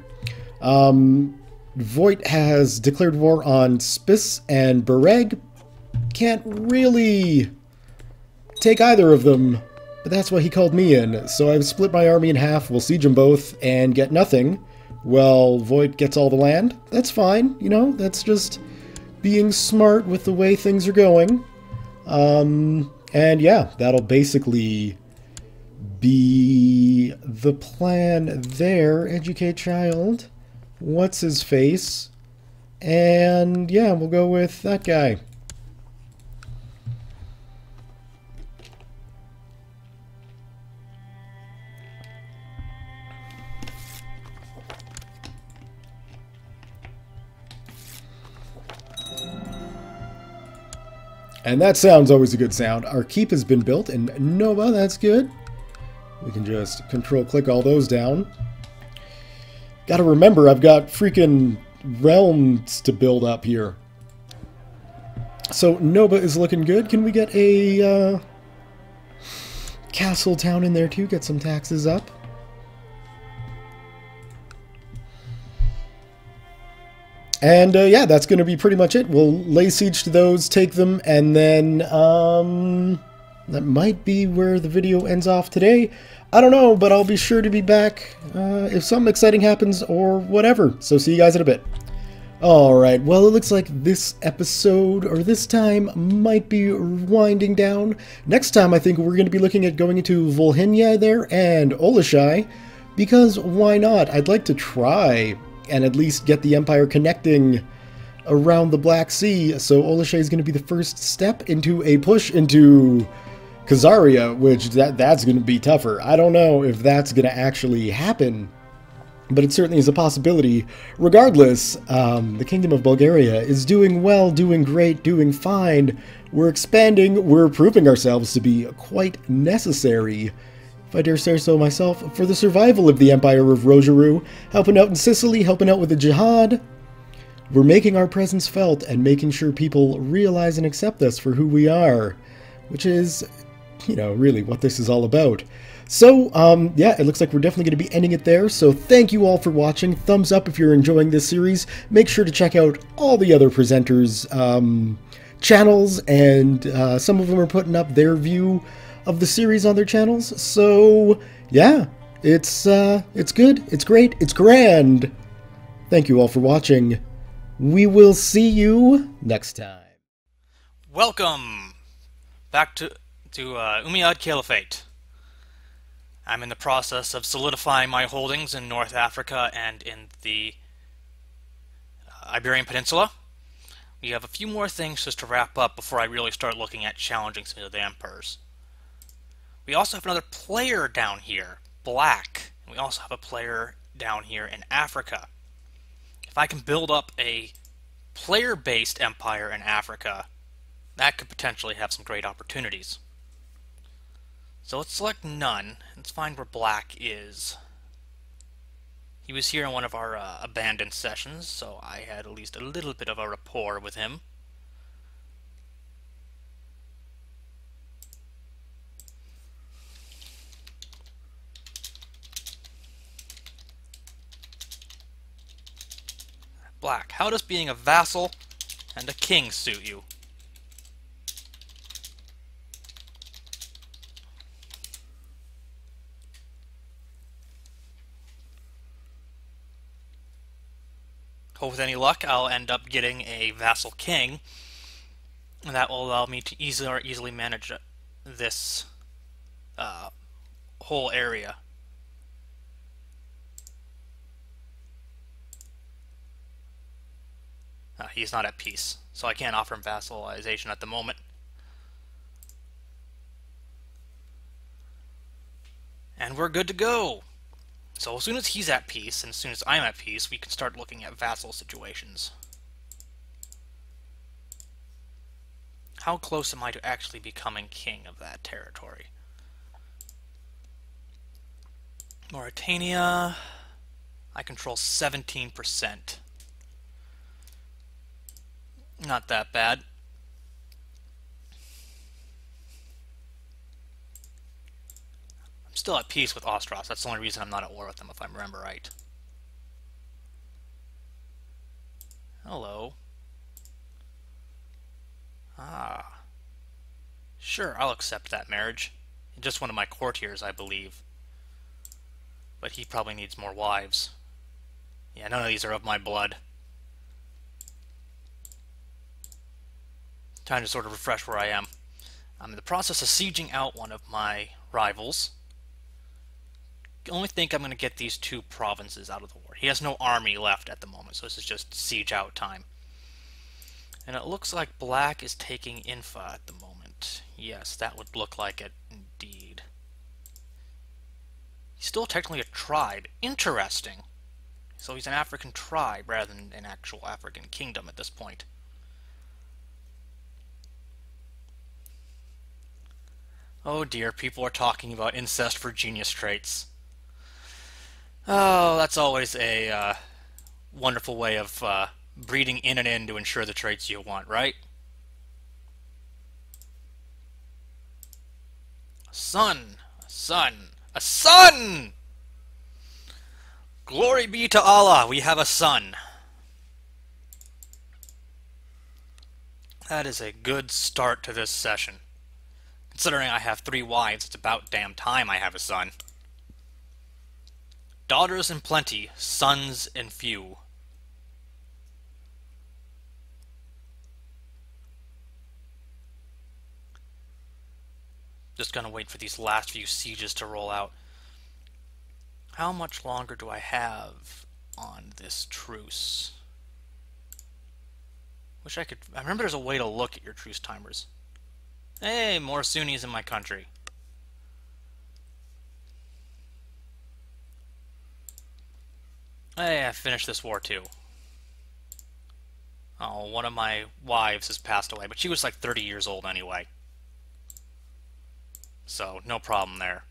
Voigt has declared war on Spiss and Bereg. Can't really take either of them, but that's why he called me in. So I've split my army in half, we'll siege them both, and get nothing. Well, Voigt gets all the land. That's fine, you know, that's just being smart with the way things are going. And yeah, that'll basically be the plan there. Educate child. What's his face? And yeah, we'll go with that guy. And that sound's always a good sound. Our keep has been built in Nova, that's good. We can just control-click all those down. Gotta remember, I've got freaking realms to build up here. So, Nova is looking good. Can we get a castle town in there too? Get some taxes up. And yeah, that's going to be pretty much it. We'll lay siege to those, take them, and then that might be where the video ends off today. I don't know, but I'll be sure to be back if something exciting happens or whatever. So see you guys in a bit. Alright, well, it looks like this episode, or this time, might be winding down. Next time, I think we're going to be looking at going into Volhynia there and Olashai, because why not? I'd like to try and at least get the Empire connecting around the Black Sea. So Olashai is going to be the first step into a push into Khazaria, which that's going to be tougher. I don't know if that's going to actually happen, but it certainly is a possibility. Regardless, the Kingdom of Bulgaria is doing well, doing great, doing fine. We're expanding, we're proving ourselves to be quite necessary, if I dare say so myself, for the survival of the Empire of Rojiru, helping out in Sicily, helping out with the jihad. We're making our presence felt and making sure people realize and accept us for who we are, which is, you know, really what this is all about. So, yeah, it looks like we're definitely going to be ending it there, so thank you all for watching. Thumbs up if you're enjoying this series. Make sure to check out all the other presenters' channels, and some of them are putting up their view of the series on their channels. So, yeah, it's good, it's great, it's grand. Thank you all for watching. We will see you next time. Welcome back to Umayyad Caliphate. I'm in the process of solidifying my holdings in North Africa and in the Iberian Peninsula. We have a few more things just to wrap up before I really start looking at challenging some of the emperors. We also have another player down here, Black. And we also have a player down here in Africa. If I can build up a player-based empire in Africa, that could potentially have some great opportunities. So let's select none. Let's find where Black is. He was here in one of our abandoned sessions, so I had at least a little bit of a rapport with him. Black, how does being a vassal and a king suit you? Hope with any luck I'll end up getting a vassal king, and that will allow me to easily manage this whole area. He's not at peace, so I can't offer him vassalization at the moment. And we're good to go! So as soon as he's at peace, and as soon as I'm at peace, we can start looking at vassal situations. How close am I to actually becoming king of that territory? Mauritania... I control 17%. Not that bad. still at peace with Ostros. That's the only reason I'm not at war with them, if I remember right. Hello. Ah. Sure, I'll accept that marriage. Just one of my courtiers, I believe. But he probably needs more wives. Yeah, none of these are of my blood. Time to sort of refresh where I am. I'm in the process of sieging out one of my rivals. I only think I'm going to get these 2 provinces out of the war. He has no army left at the moment, so this is just siege out time. And it looks like Black is taking Infa at the moment. Yes, that would look like it indeed. He's still technically a tribe. Interesting. So he's an African tribe rather than an actual African kingdom at this point. Oh dear, people are talking about incest for genius traits. Oh, that's always a wonderful way of breeding in and in to ensure the traits you want, right? A son! A son! A son! Glory be to Allah, we have a son. That is a good start to this session. Considering I have 3 wives, it's about damn time I have a son. Daughters in plenty, sons in few. Just gonna wait for these last few sieges to roll out. How much longer do I have on this truce? Wish I could... I remember there's a way to look at your truce timers. Hey, more Sunnis in my country. Hey, I finished this war too. Oh, one of my wives has passed away, but she was like 30 years old anyway. So, no problem there.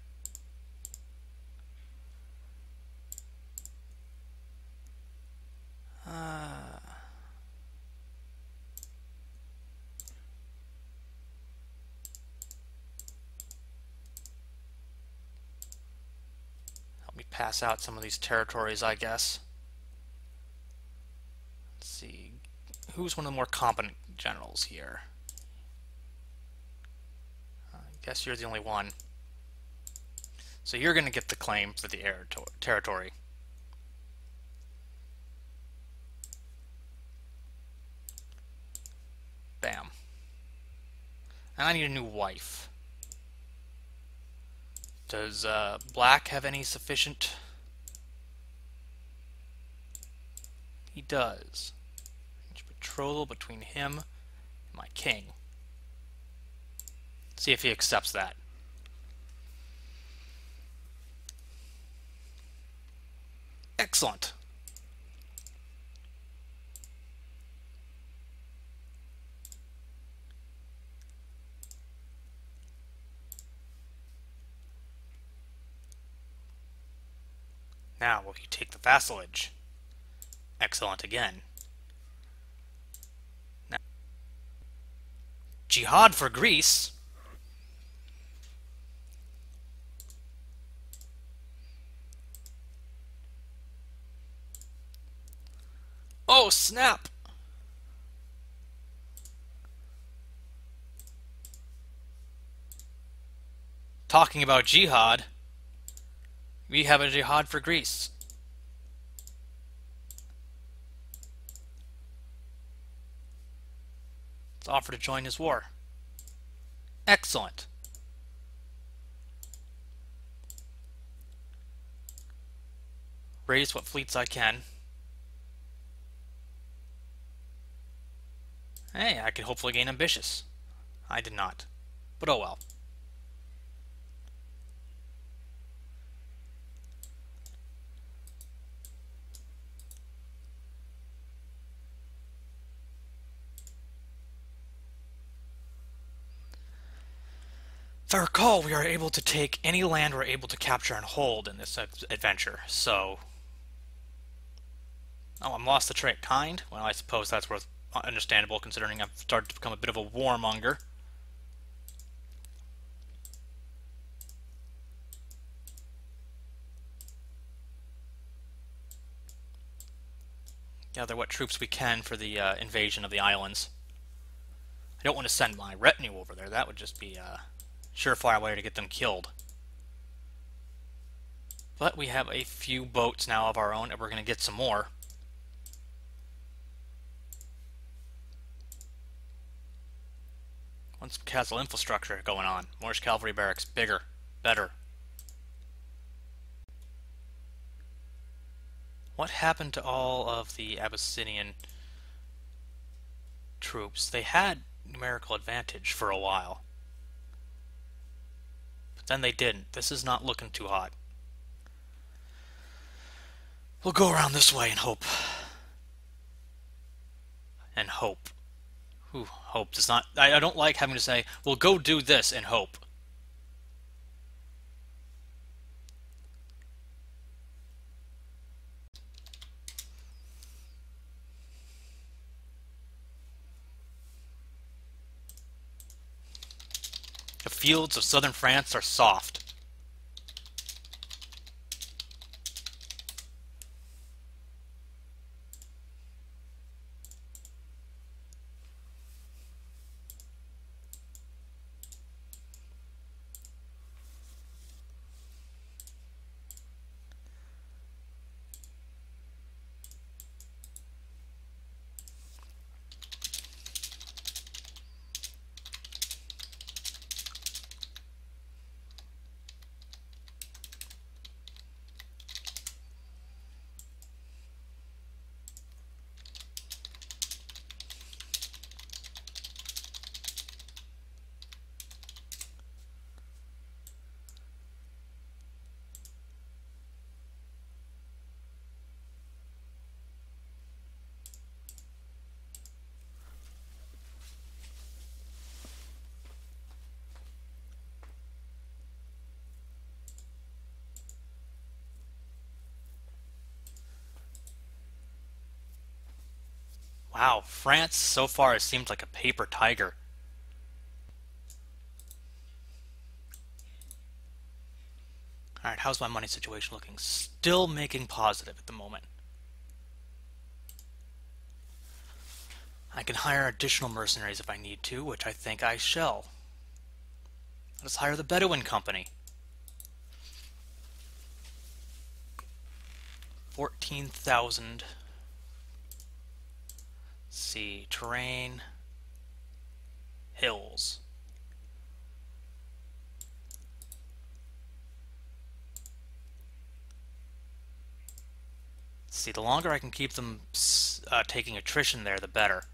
Help me pass out some of these territories, I guess. Let's see. Who's one of the more competent generals here? I guess you're the only one. So you're going to get the claim for the territory. Bam. And I need a new wife. Does Black have any sufficient? He does. Betrothal between him and my king. See if he accepts that. Excellent. Now, will you take the vassalage? Excellent again. Now, jihad for Greece. Oh, snap! Talking about jihad, we have a jihad for Greece. Let's offer to join his war. Excellent. Raise what fleets I can. Hey, I could hopefully gain ambitious. I did not. But oh well. If I recall, we are able to take any land we're able to capture and hold in this adventure, so... Oh, I'm lost the trait. Kind? Well, I suppose that's worth understandable considering I've started to become a bit of a warmonger. gather what troops we can for the invasion of the islands. I don't want to send my retinue over there. That would just be a surefire way to get them killed. But we have a few boats now of our own, and we're going to get some more. Once castle infrastructure going on. More cavalry barracks. Bigger. Better. What happened to all of the Abyssinian troops? They had numerical advantage for a while. But then they didn't. This is not looking too hot. We'll go around this way and hope. And hope. Ooh, hope does not... I don't like having to say, we'll go do this and hope. The fields of southern France are soft. Wow, France so far has seemed like a paper tiger. Alright, how's my money situation looking? Still making positive at the moment. I can hire additional mercenaries if I need to, which I think I shall. Let's hire the Bedouin Company. 14,000. See, terrain, hills. See, the longer I can keep them taking attrition there, the better.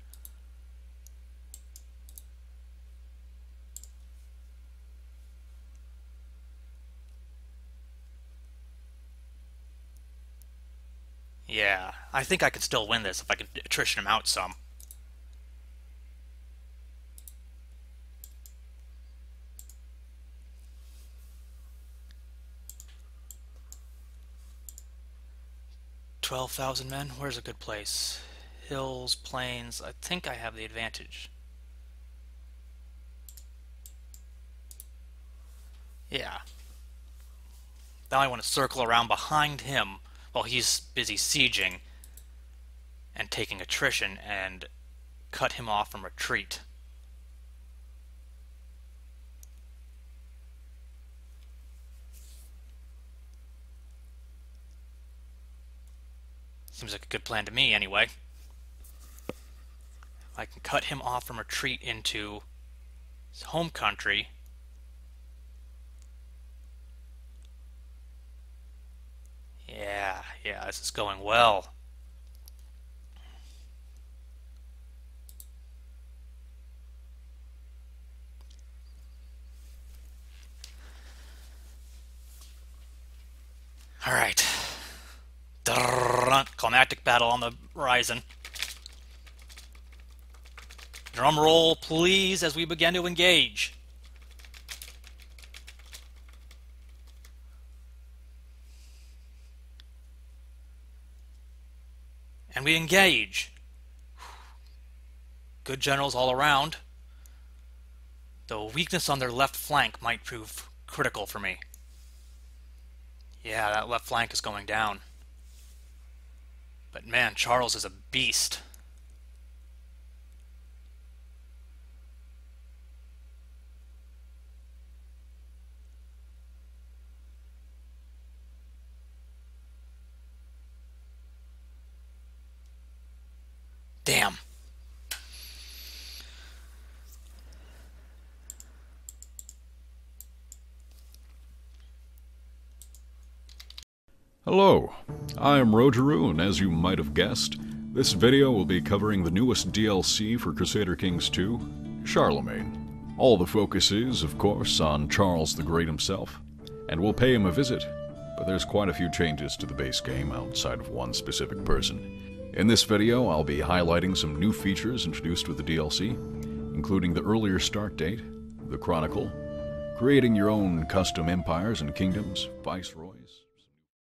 Yeah, I think I could still win this if I could attrition him out some. $12,000 men? Where's a good place? Hills, plains. I think I have the advantage. Yeah. Now I want to circle around behind him while he's busy sieging and taking attrition and cut him off from retreat. Seems like a good plan to me, anyway. I can cut him off from retreat into his home country. Yeah, this is going well. All right. Climactic battle on the horizon. Drum roll, please, as we begin to engage. And we engage. Good generals all around. Though weakness on their left flank might prove critical for me. Yeah, that left flank is going down. But man, Charles is a beast. Damn. Hello, I am Rojiru, and as you might have guessed, this video will be covering the newest DLC for Crusader Kings 2, Charlemagne. All the focus is, of course, on Charles the Great himself, and we'll pay him a visit, but there's quite a few changes to the base game outside of one specific person. In this video, I'll be highlighting some new features introduced with the DLC, including the earlier start date, the Chronicle, creating your own custom empires and kingdoms, viceroys.